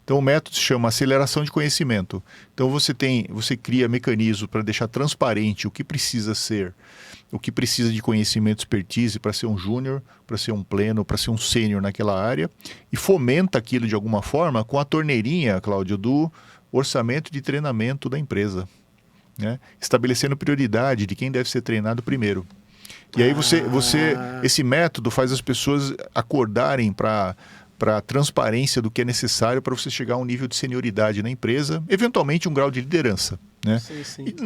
D: Então o método se chama aceleração de conhecimento. Então você cria mecanismos para deixar transparente o que precisa ser, o que precisa de conhecimento, expertise para ser um júnior, para ser um pleno, para ser um sênior naquela área, e fomenta aquilo de alguma forma com a torneirinha, Cláudio, do orçamento de treinamento da empresa. Né? Estabelecendo prioridade de quem deve ser treinado primeiro. E aí esse método faz as pessoas acordarem para a transparência do que é necessário para você chegar a um nível de senioridade na empresa, eventualmente um grau de liderança. Né?
C: Sim, sim.
D: E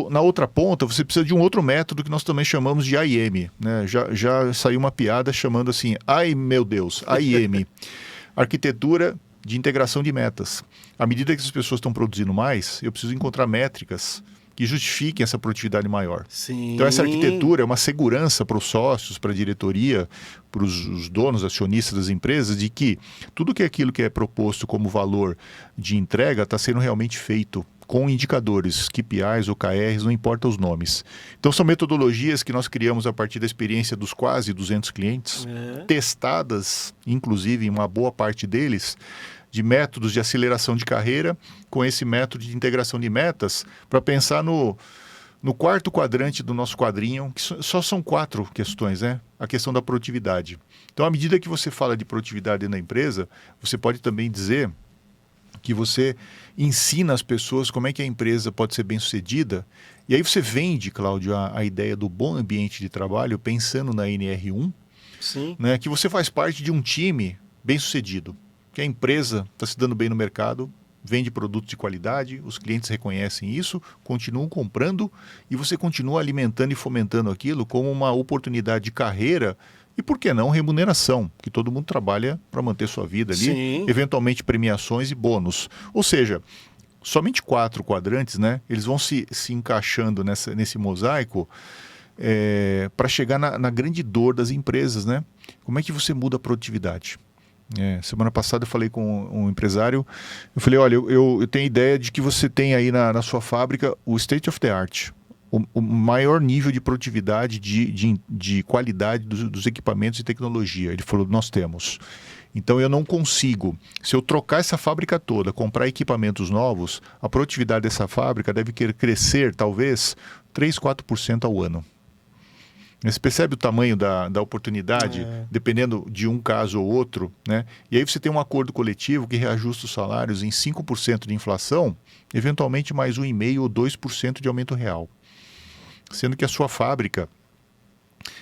D: na outra ponta, você precisa de um outro método que nós também chamamos de AIM. Né? Já saiu uma piada chamando assim, ai meu Deus, AIM. Arquitetura de integração de metas. À medida que as pessoas estão produzindo mais, eu preciso encontrar métricas que justifiquem essa produtividade maior.
C: Sim.
D: Então essa arquitetura é uma segurança para os sócios, para a diretoria, para os donos, acionistas das empresas, de que tudo aquilo que é proposto como valor de entrega está sendo realmente feito com indicadores, KPIs, OKRs, não importa os nomes. Então são metodologias que nós criamos a partir da experiência dos quase 200 clientes, testadas, inclusive em uma boa parte deles, de métodos de aceleração de carreira, com esse método de integração de metas, para pensar no quarto quadrante do nosso quadrinho, que só são 4 questões, né? A questão da produtividade. Então, à medida que você fala de produtividade na empresa, você pode também dizer que você ensina as pessoas como é que a empresa pode ser bem-sucedida, e aí você vende, Cláudio, a ideia do bom ambiente de trabalho, pensando na NR1,
C: Sim.
D: Né? Que você faz parte de um time bem-sucedido, que a empresa está se dando bem no mercado, vende produtos de qualidade, os clientes reconhecem isso, continuam comprando e você continua alimentando e fomentando aquilo como uma oportunidade de carreira e, por que não, remuneração, que todo mundo trabalha para manter sua vida ali,
C: Sim.
D: eventualmente premiações e bônus. Ou seja, somente 4 quadrantes, né? Eles vão se encaixando nesse mosaico para chegar na grande dor das empresas, né? Como é que você muda a produtividade? Semana passada eu falei com um empresário, eu falei, olha, eu tenho ideia de que você tem aí na sua fábrica o state of the art, o maior nível de produtividade, de qualidade dos equipamentos e tecnologia. Ele falou, nós temos. Então eu não consigo, se eu trocar essa fábrica toda, comprar equipamentos novos, a produtividade dessa fábrica deve crescer talvez 3, 4% ao ano. Você percebe o tamanho da oportunidade, dependendo de um caso ou outro, né? E aí você tem um acordo coletivo que reajusta os salários em 5% de inflação, eventualmente mais 1,5% ou 2% de aumento real. Sendo que a sua fábrica,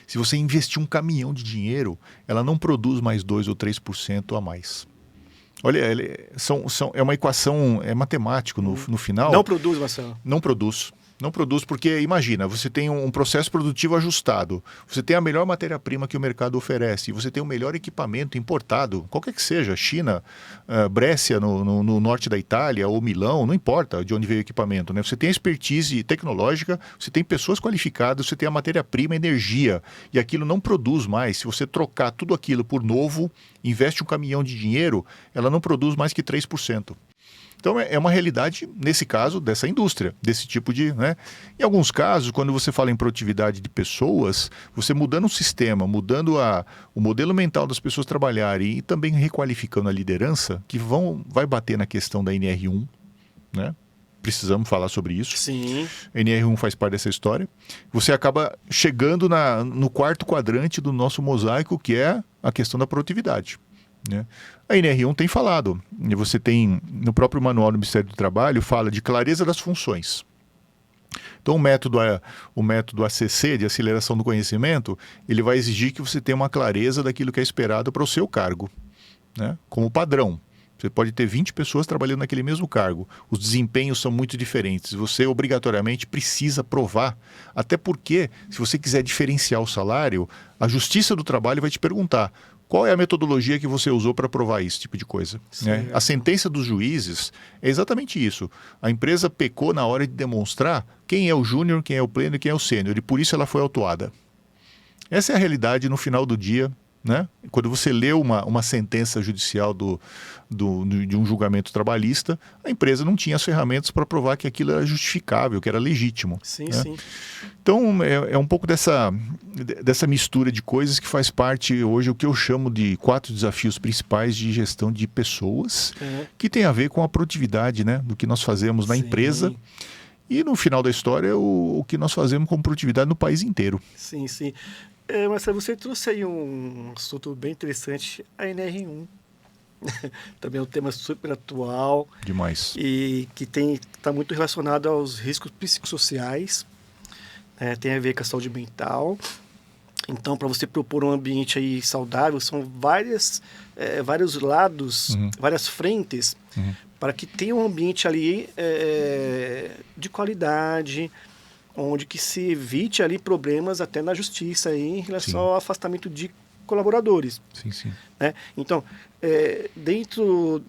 D: se você investir um caminhão de dinheiro, ela não produz mais 2% ou 3% a mais. Olha, é uma equação, é matemático no final.
C: Não produz, Marcelo.
D: Não produz. Não produz porque, imagina, você tem um processo produtivo ajustado, você tem a melhor matéria-prima que o mercado oferece, você tem o melhor equipamento importado, qualquer que seja, China, Brescia no norte da Itália ou Milão, não importa de onde veio o equipamento, né? Você tem a expertise tecnológica, você tem pessoas qualificadas, você tem a matéria-prima, energia, e aquilo não produz mais. Se você trocar tudo aquilo por novo, investe um caminhão de dinheiro, ela não produz mais que 3%. Então é uma realidade, nesse caso, dessa indústria, desse tipo de... né? Em alguns casos, quando você fala em produtividade de pessoas, você mudando o sistema, mudando o modelo mental das pessoas trabalharem e também requalificando a liderança, que vai bater na questão da NR1, né? Precisamos falar sobre isso.
C: Sim.
D: A NR1 faz parte dessa história. Você acaba chegando no quarto quadrante do nosso mosaico, que é a questão da produtividade, né? A NR1 tem falado, e você tem no próprio manual do Ministério do Trabalho, fala de clareza das funções. Então o método ACC, de aceleração do conhecimento, ele vai exigir que você tenha uma clareza daquilo que é esperado para o seu cargo, né? Como padrão. Você pode ter 20 pessoas trabalhando naquele mesmo cargo. Os desempenhos são muito diferentes. Você obrigatoriamente precisa provar. Até porque, se você quiser diferenciar o salário, a Justiça do Trabalho vai te perguntar: qual é a metodologia que você usou para provar esse tipo de coisa? Né? A sentença dos juízes é exatamente isso. A empresa pecou na hora de demonstrar quem é o júnior, quem é o pleno e quem é o sênior, e por isso ela foi autuada. Essa é a realidade no final do dia, né? Quando você lê uma sentença judicial de um julgamento trabalhista, a empresa não tinha as ferramentas para provar que aquilo era justificável, que era legítimo.
C: Sim,
D: né?
C: sim.
D: Então, é um pouco dessa mistura de coisas que faz parte hoje o que eu chamo de 4 desafios principais de gestão de pessoas, que tem a ver com a produtividade, né, do que nós fazemos na
C: Sim.
D: empresa e, no final da história, o que nós fazemos com produtividade no país inteiro.
C: Sim, sim. Marcelo, você trouxe aí um assunto bem interessante, a NR1. Também é um tema super atual.
D: Demais.
C: E que está muito relacionado aos riscos psicossociais, tem a ver com a saúde mental. Então, para você propor um ambiente aí saudável, são vários lados, várias frentes, para que tenha um ambiente ali de qualidade, onde que se evite ali problemas até na justiça aí, em relação ao afastamento de colaboradores.
D: Sim, sim.
C: Né? Então, dentro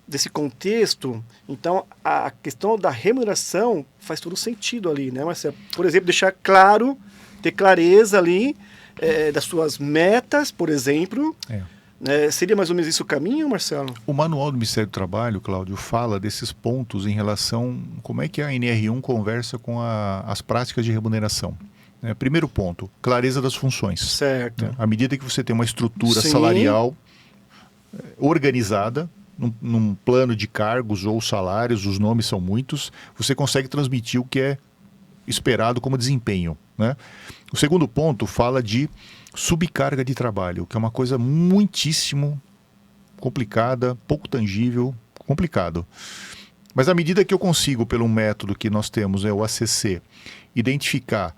C: desse contexto, então, a questão da remuneração faz todo sentido ali, né, Marcelo? Por exemplo, deixar claro, ter clareza ali das suas metas, por exemplo. Seria mais ou menos isso o caminho, Marcelo?
D: O manual do Ministério do Trabalho, Cláudio, fala desses pontos em relação a como é que a NR1 conversa com as práticas de remuneração. Primeiro ponto, clareza das funções.
C: Certo.
D: À medida que você tem uma estrutura
C: Sim.
D: salarial organizada, num plano de cargos ou salários, os nomes são muitos, você consegue transmitir o que é esperado como desempenho, né? O segundo ponto fala de subcarga de trabalho, que é uma coisa muitíssimo complicada, pouco tangível, complicado. Mas à medida que eu consigo, pelo método que nós temos, o ACC, identificar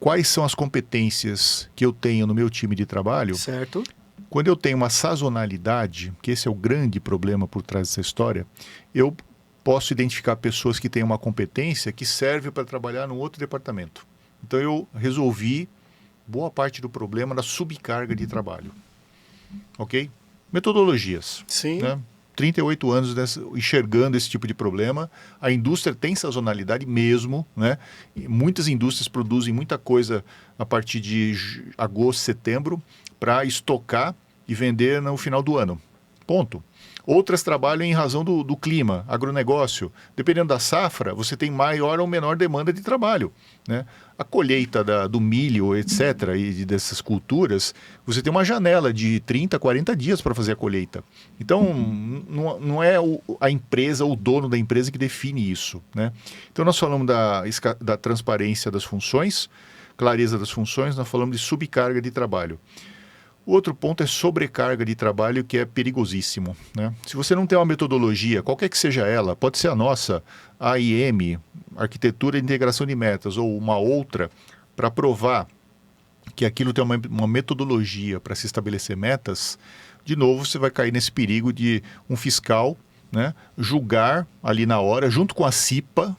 D: quais são as competências que eu tenho no meu time de trabalho,
C: certo.
D: Quando eu tenho uma sazonalidade, que esse é o grande problema por trás dessa história, eu posso identificar pessoas que têm uma competência que serve para trabalhar num outro departamento. Então eu resolvi boa parte do problema da subcarga de trabalho. Ok? Metodologias.
C: Sim.
D: Né? 38 anos enxergando esse tipo de problema. A indústria tem sazonalidade mesmo, né? E muitas indústrias produzem muita coisa a partir de agosto, setembro, para estocar e vender no final do ano. Ponto. Outras trabalham em razão do clima, agronegócio. Dependendo da safra, você tem maior ou menor demanda de trabalho, né? A colheita do milho, etc., e dessas culturas, você tem uma janela de 30, 40 dias para fazer a colheita. Então, não é a empresa, o dono da empresa que define isso, né? Então, nós falamos da transparência das funções, clareza das funções, nós falamos de subcarga de trabalho. O outro ponto é sobrecarga de trabalho, que é perigosíssimo, né? Se você não tem uma metodologia, qualquer que seja ela, pode ser a nossa, AIM, Arquitetura de Integração de Metas, ou uma outra, para provar que aquilo tem uma metodologia para se estabelecer metas, de novo você vai cair nesse perigo de um fiscal, né, julgar ali na hora, junto com a CIPA,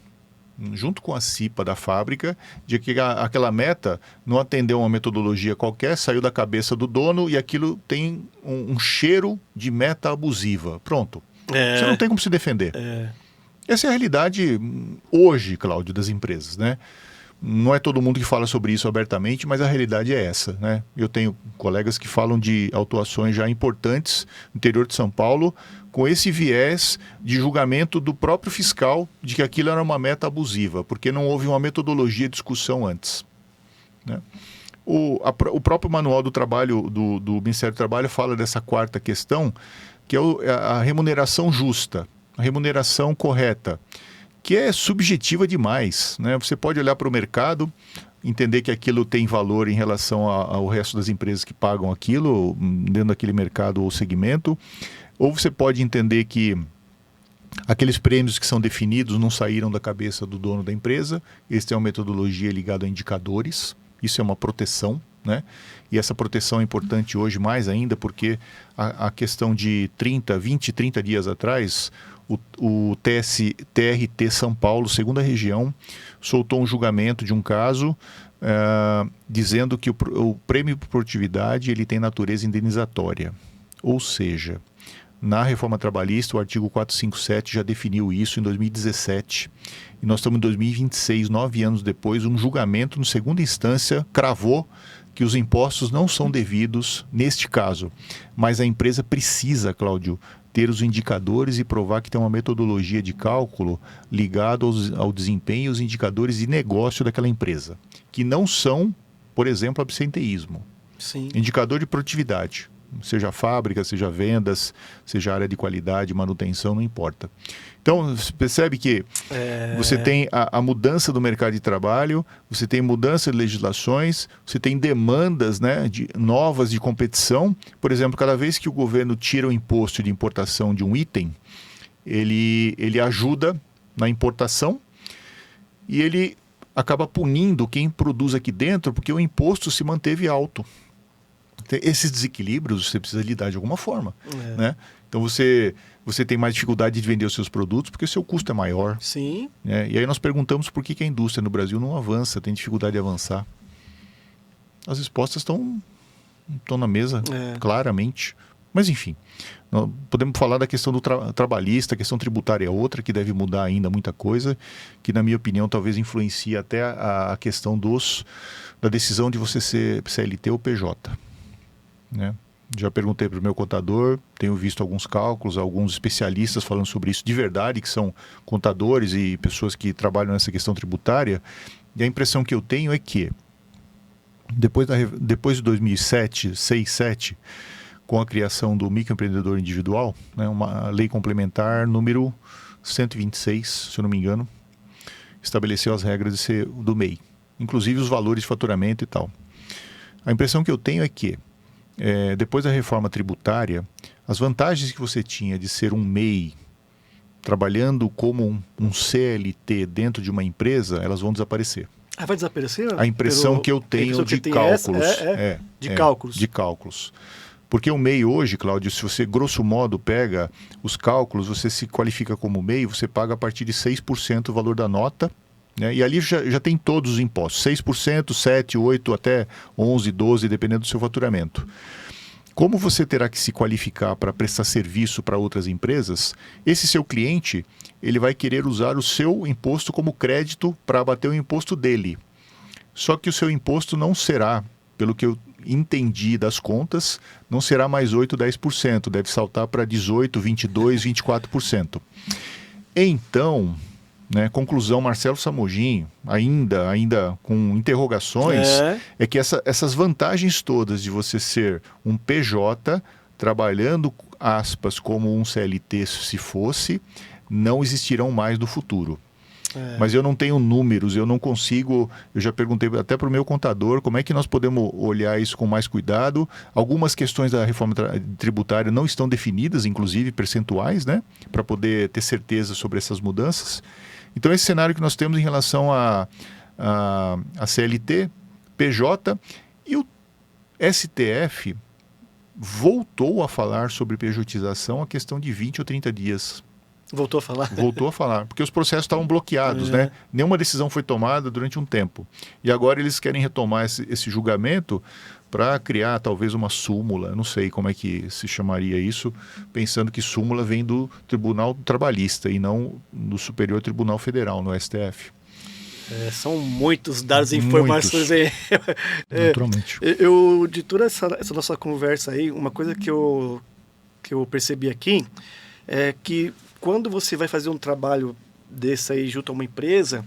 D: junto com a CIPA da fábrica, de que aquela meta não atendeu uma metodologia qualquer, saiu da cabeça do dono e aquilo tem um cheiro de meta abusiva. Pronto. Você não tem como se defender. Essa é a realidade hoje, Cláudio, das empresas, né? Não é todo mundo que fala sobre isso abertamente, mas a realidade é essa, né? Eu tenho colegas que falam de autuações já importantes no interior de São Paulo, com esse viés de julgamento do próprio fiscal de que aquilo era uma meta abusiva, porque não houve uma metodologia de discussão antes, né? O próprio Manual do Trabalho do Ministério do Trabalho fala dessa quarta questão, que é a remuneração justa, a remuneração correta, que é subjetiva demais, né? Você pode olhar para o mercado, entender que aquilo tem valor em relação ao resto das empresas que pagam aquilo, dentro daquele mercado ou segmento, ou você pode entender que aqueles prêmios que são definidos não saíram da cabeça do dono da empresa, eles têm uma metodologia ligada a indicadores, isso é uma proteção, né? E essa proteção é importante hoje mais ainda porque a questão de 20, 30 dias atrás, o TRT São Paulo, segunda região, soltou um julgamento de um caso dizendo que o prêmio por produtividade ele tem natureza indenizatória. Ou seja, na reforma trabalhista, o artigo 457 já definiu isso em 2017. E nós estamos em 2026, 9 anos depois, um julgamento no segunda instância cravou que os impostos não são devidos neste caso. Mas a empresa precisa, Cláudio, ter os indicadores e provar que tem uma metodologia de cálculo ligada ao desempenho e os indicadores de negócio daquela empresa, que não são, por exemplo, absenteísmo.
C: Sim.
D: Indicador de produtividade, seja fábrica, seja vendas, seja área de qualidade, manutenção, não importa. Então, você percebe que você tem a mudança do mercado de trabalho, você tem mudança de legislações, você tem demandas, né, novas de competição. Por exemplo, cada vez que o governo tira o imposto de importação de um item, ele ajuda na importação e ele acaba punindo quem produz aqui dentro porque o imposto se manteve alto. Esses desequilíbrios você precisa lidar de alguma forma, né? Então você tem mais dificuldade de vender os seus produtos porque o seu custo é maior.
C: Sim.
D: Né? E aí nós perguntamos por que a indústria no Brasil não avança, tem dificuldade de avançar. As respostas estão na mesa, claramente. Mas enfim, nós podemos falar da questão do trabalhista, a questão tributária é outra, que deve mudar ainda muita coisa, que na minha opinião talvez influencie até a questão da decisão de você ser CLT ou PJ. Né? Já perguntei para o meu contador, tenho visto alguns cálculos, alguns especialistas falando sobre isso de verdade, que são contadores e pessoas que trabalham nessa questão tributária, e a impressão que eu tenho é que depois de 2007, 2007, com a criação do microempreendedor individual, né, uma lei complementar número 126, se eu não me engano, estabeleceu as regras do MEI, inclusive os valores de faturamento e tal. A impressão que eu tenho é que depois da reforma tributária, as vantagens que você tinha de ser um MEI, trabalhando como um CLT dentro de uma empresa, elas vão desaparecer.
C: Vai desaparecer?
D: A impressão que eu tenho de cálculos.
C: Cálculos.
D: De cálculos. Porque o MEI hoje, Cláudio, se você grosso modo pega os cálculos, você se qualifica como MEI, você paga a partir de 6% o valor da nota, né? E ali já tem todos os impostos, 6%, 7%, 8%, até 11%, 12%, dependendo do seu faturamento. Como você terá que se qualificar para prestar serviço para outras empresas, esse seu cliente ele vai querer usar o seu imposto como crédito para abater o imposto dele. Só que o seu imposto não será, pelo que eu entendi das contas, não será mais 8%, 10%, deve saltar para 18%, 22%, 24%. Então, né, conclusão, Marcelo Samogin, ainda com interrogações, é que essas vantagens todas de você ser um PJ, trabalhando, aspas, como um CLT se fosse, não existirão mais no futuro. Mas eu não tenho números, eu não consigo, eu já perguntei até para o meu contador como é que nós podemos olhar isso com mais cuidado. Algumas questões da reforma tributária não estão definidas, inclusive percentuais, né, para poder ter certeza sobre essas mudanças. Então esse cenário que nós temos em relação a CLT, PJ, e o STF voltou a falar sobre pejotização a questão de 20 ou 30 dias
C: Voltou a falar?
D: Voltou a falar, porque os processos estavam bloqueados,
C: É.
D: né? Nenhuma decisão foi tomada durante um tempo. E agora eles querem retomar esse julgamento para criar talvez uma súmula, não sei como é que se chamaria isso, pensando que súmula vem do Tribunal Trabalhista e não do Superior Tribunal Federal, no STF.
C: São muitos dados e informações aí.
D: Naturalmente.
C: De toda essa nossa conversa aí, uma coisa que eu percebi aqui é que quando você vai fazer um trabalho desse aí junto a uma empresa,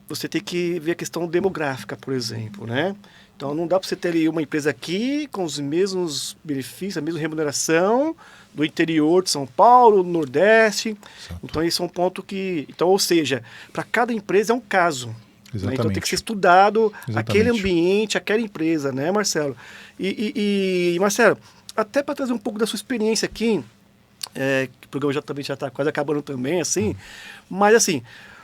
C: você tem que ver a questão demográfica, por exemplo, né? Então não dá para você ter ali uma empresa aqui com os mesmos benefícios, a mesma remuneração do interior de São Paulo, Nordeste.
D: Exato.
C: Então esse é um ponto que... Então, ou seja, para cada empresa é um caso. Né?
D: Exatamente.
C: Então tem que ser estudado
D: Exatamente.
C: aquele ambiente, aquela empresa, né, Marcelo? E Marcelo, até para trazer um pouco da sua experiência aqui, que o programa também já está quase acabando também, assim, mas assim,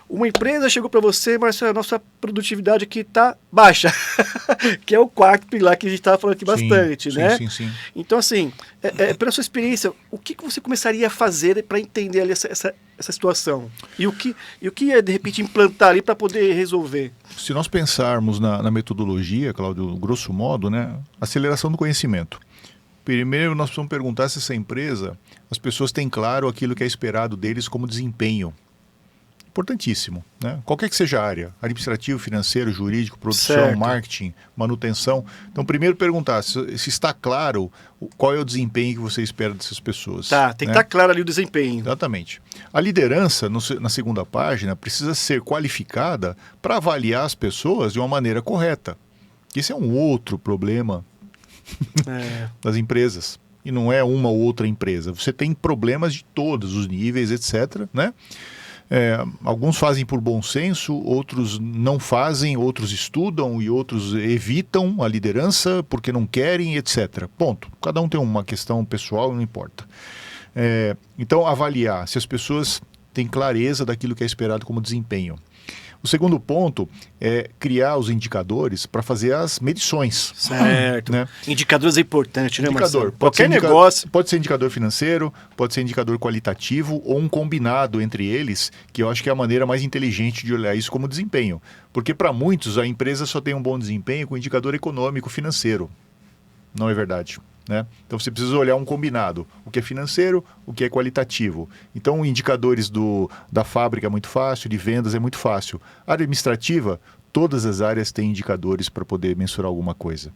C: uma empresa chegou para você, Marcelo, a nossa produtividade aqui está baixa, que é o quarto pilar que a gente estava falando aqui bastante, né?
D: Sim.
C: Então, assim, pela sua experiência, o que você começaria a fazer para entender ali essa situação? E o que de repente, implantar ali para poder resolver?
D: Se nós pensarmos na metodologia, Cláudio, grosso modo, né, aceleração do conhecimento. Primeiro, nós precisamos perguntar se essa empresa, as pessoas têm claro aquilo que é esperado deles como desempenho. Importantíssimo, né? Qualquer que seja a área, administrativo, financeiro, jurídico, produção,
C: Certo.
D: marketing, manutenção. Então, primeiro perguntar se está claro qual é o desempenho que você espera dessas pessoas.
C: Tá, tem que estar claro ali o desempenho.
D: Exatamente. A liderança, na segunda página, precisa ser qualificada para avaliar as pessoas de uma maneira correta. Esse é um outro problema das empresas. E não é uma ou outra empresa. Você tem problemas de todos os níveis, etc., né? Alguns fazem por bom senso, outros não fazem, outros estudam e outros evitam a liderança porque não querem, etc. Ponto. Cada um tem uma questão pessoal, não importa. Então, avaliar se as pessoas têm clareza daquilo que é esperado como desempenho. O segundo ponto é criar os indicadores para fazer as medições.
C: Certo.
D: Né?
C: Indicadores é importante, né, Marcelo?
D: Indicador. Pode ser
C: Qualquer negócio.
D: Pode ser indicador financeiro, pode ser indicador qualitativo ou um combinado entre eles, que eu acho que é a maneira mais inteligente de olhar isso como desempenho. Porque para muitos a empresa só tem um bom desempenho com indicador econômico financeiro. Não é verdade. Né? Então você precisa olhar um combinado, o que é financeiro, o que é qualitativo. Então indicadores da fábrica é muito fácil, de vendas é muito fácil. Área administrativa, todas as áreas têm indicadores para poder mensurar alguma coisa.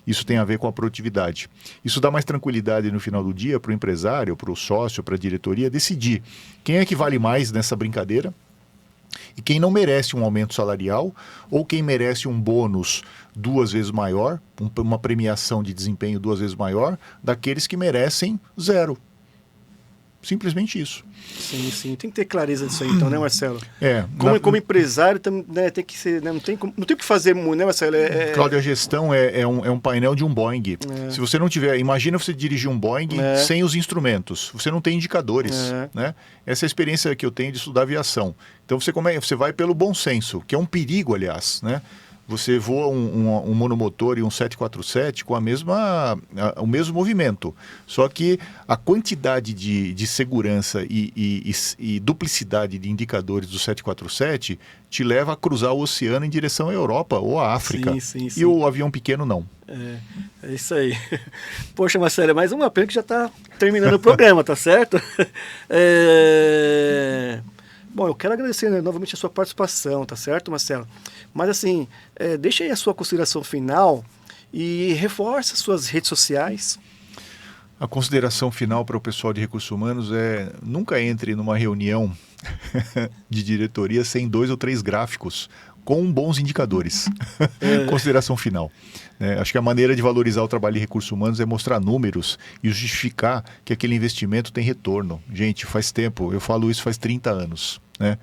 D: Isso tem a ver com a produtividade. Isso dá mais tranquilidade no final do dia para o empresário, para o sócio, para a diretoria decidir quem é que vale mais nessa brincadeira e quem não merece um aumento salarial ou quem merece um bônus 2 vezes maior, uma premiação de desempenho 2 vezes maior, daqueles que merecem 0. Simplesmente isso.
C: Sim. Tem que ter clareza disso aí, então, né, Marcelo? Como empresário, né, tem que ser, né, não tem o que fazer muito, né, Marcelo?
D: Cláudio, a gestão é um painel de um Boeing. Se você não tiver... Imagina você dirigir um Boeing sem os instrumentos. Você não tem indicadores. Né? Essa é a experiência que eu tenho de estudar aviação. Então você vai pelo bom senso, que é um perigo, aliás, né? Você voa um monomotor e um 747 com o mesmo movimento. Só que a quantidade de segurança e duplicidade de indicadores do 747 te leva a cruzar o oceano em direção à Europa ou à África.
C: Sim.
D: E o avião pequeno não.
C: É isso aí. Poxa, Marcelo, é mais uma pena que já está terminando o programa, tá certo? Bom, eu quero agradecer, né, novamente a sua participação, tá certo, Marcelo? Mas assim, deixa aí a sua consideração final e reforça suas redes sociais.
D: A consideração final para o pessoal de recursos humanos é nunca entre numa reunião de diretoria sem 2 ou 3 gráficos com bons indicadores. Consideração final. Acho que a maneira de valorizar o trabalho de recursos humanos é mostrar números e justificar que aquele investimento tem retorno. Gente, faz tempo, eu falo isso faz 30 anos. Né?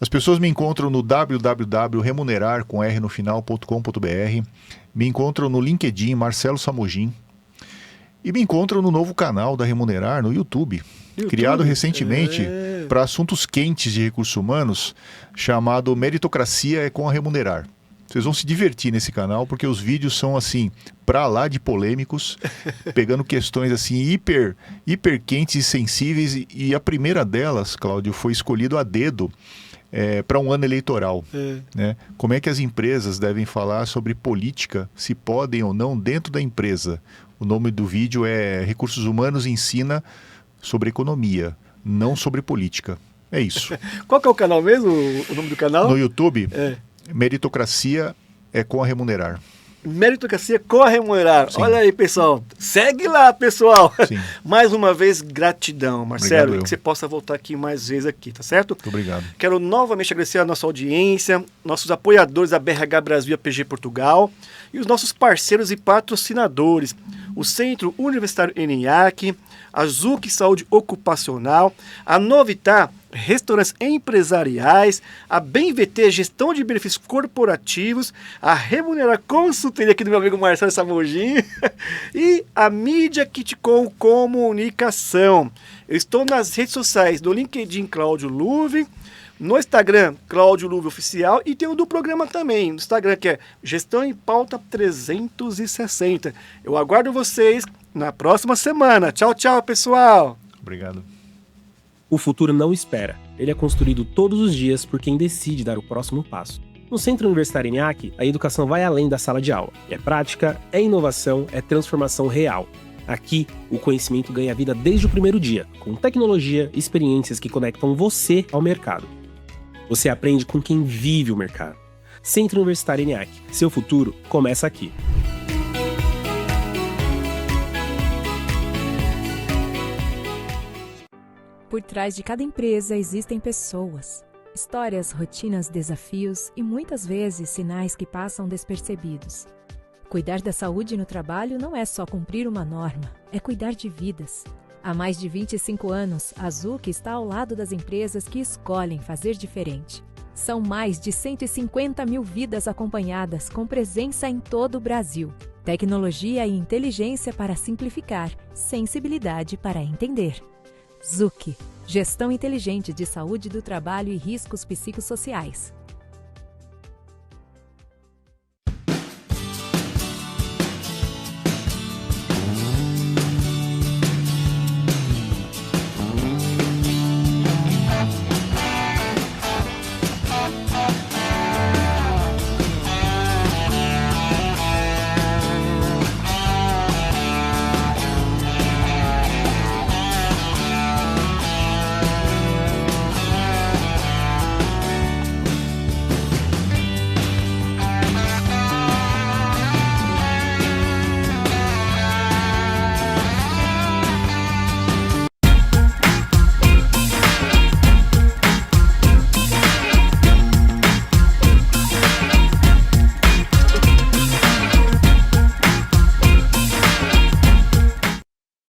D: As pessoas me encontram no www.remunerar.com.br, me encontram no LinkedIn Marcelo Samogin e me encontram no novo canal da Remunerar no YouTube. Criado recentemente para assuntos quentes de recursos humanos, chamado Meritocracia é com a Remunerar. Vocês vão se divertir nesse canal, porque os vídeos são assim, pra lá de polêmicos, pegando questões assim hiper quentes e sensíveis. E a primeira delas, Cláudio, foi escolhido a dedo para um ano eleitoral. Né? Como é que as empresas devem falar sobre política, se podem ou não, dentro da empresa. O nome do vídeo é Recursos Humanos ensina sobre economia, não sobre política. É isso.
C: Qual que é o canal mesmo, o nome do canal?
D: No YouTube, Meritocracia é com a remunerar.
C: Meritocracia com a remunerar.
D: Sim.
C: Olha aí, pessoal. Segue lá, pessoal.
D: Sim.
C: Mais uma vez, gratidão, Marcelo.
D: Obrigado,
C: que você possa voltar aqui mais vezes aqui, tá certo?
D: Muito obrigado.
C: Quero novamente agradecer a nossa audiência, nossos apoiadores da BRH Brasil e APG Portugal e os nossos parceiros e patrocinadores, o Centro Universitário ENIAC, a ZUC Saúde Ocupacional, a Novitá Restaurantes Empresariais, a BemVT Gestão de Benefícios Corporativos, a Remunerar Consultoria aqui do meu amigo Marcelo Samogin e a Mídia Kitcom Comunicação. Eu estou nas redes sociais do LinkedIn Cláudio Luve, no Instagram Cláudio Luve Oficial e tem o do programa também, no Instagram que é Gestão em Pauta 360. Eu aguardo vocês na próxima semana. Tchau, tchau, pessoal!
D: Obrigado.
A: O futuro não espera. Ele é construído todos os dias por quem decide dar o próximo passo. No Centro Universitário ENIAC, a educação vai além da sala de aula. É prática, é inovação, é transformação real. Aqui, o conhecimento ganha vida desde o primeiro dia, com tecnologia e experiências que conectam você ao mercado. Você aprende com quem vive o mercado. Centro Universitário ENIAC. Seu futuro começa aqui.
B: Por trás de cada empresa existem pessoas, histórias, rotinas, desafios e muitas vezes sinais que passam despercebidos. Cuidar da saúde no trabalho não é só cumprir uma norma, é cuidar de vidas. Há mais de 25 anos, a ZUC está ao lado das empresas que escolhem fazer diferente. São mais de 150 mil vidas acompanhadas, com presença em todo o Brasil. Tecnologia e inteligência para simplificar, sensibilidade para entender. ZUC, Gestão Inteligente de Saúde do Trabalho e Riscos Psicossociais.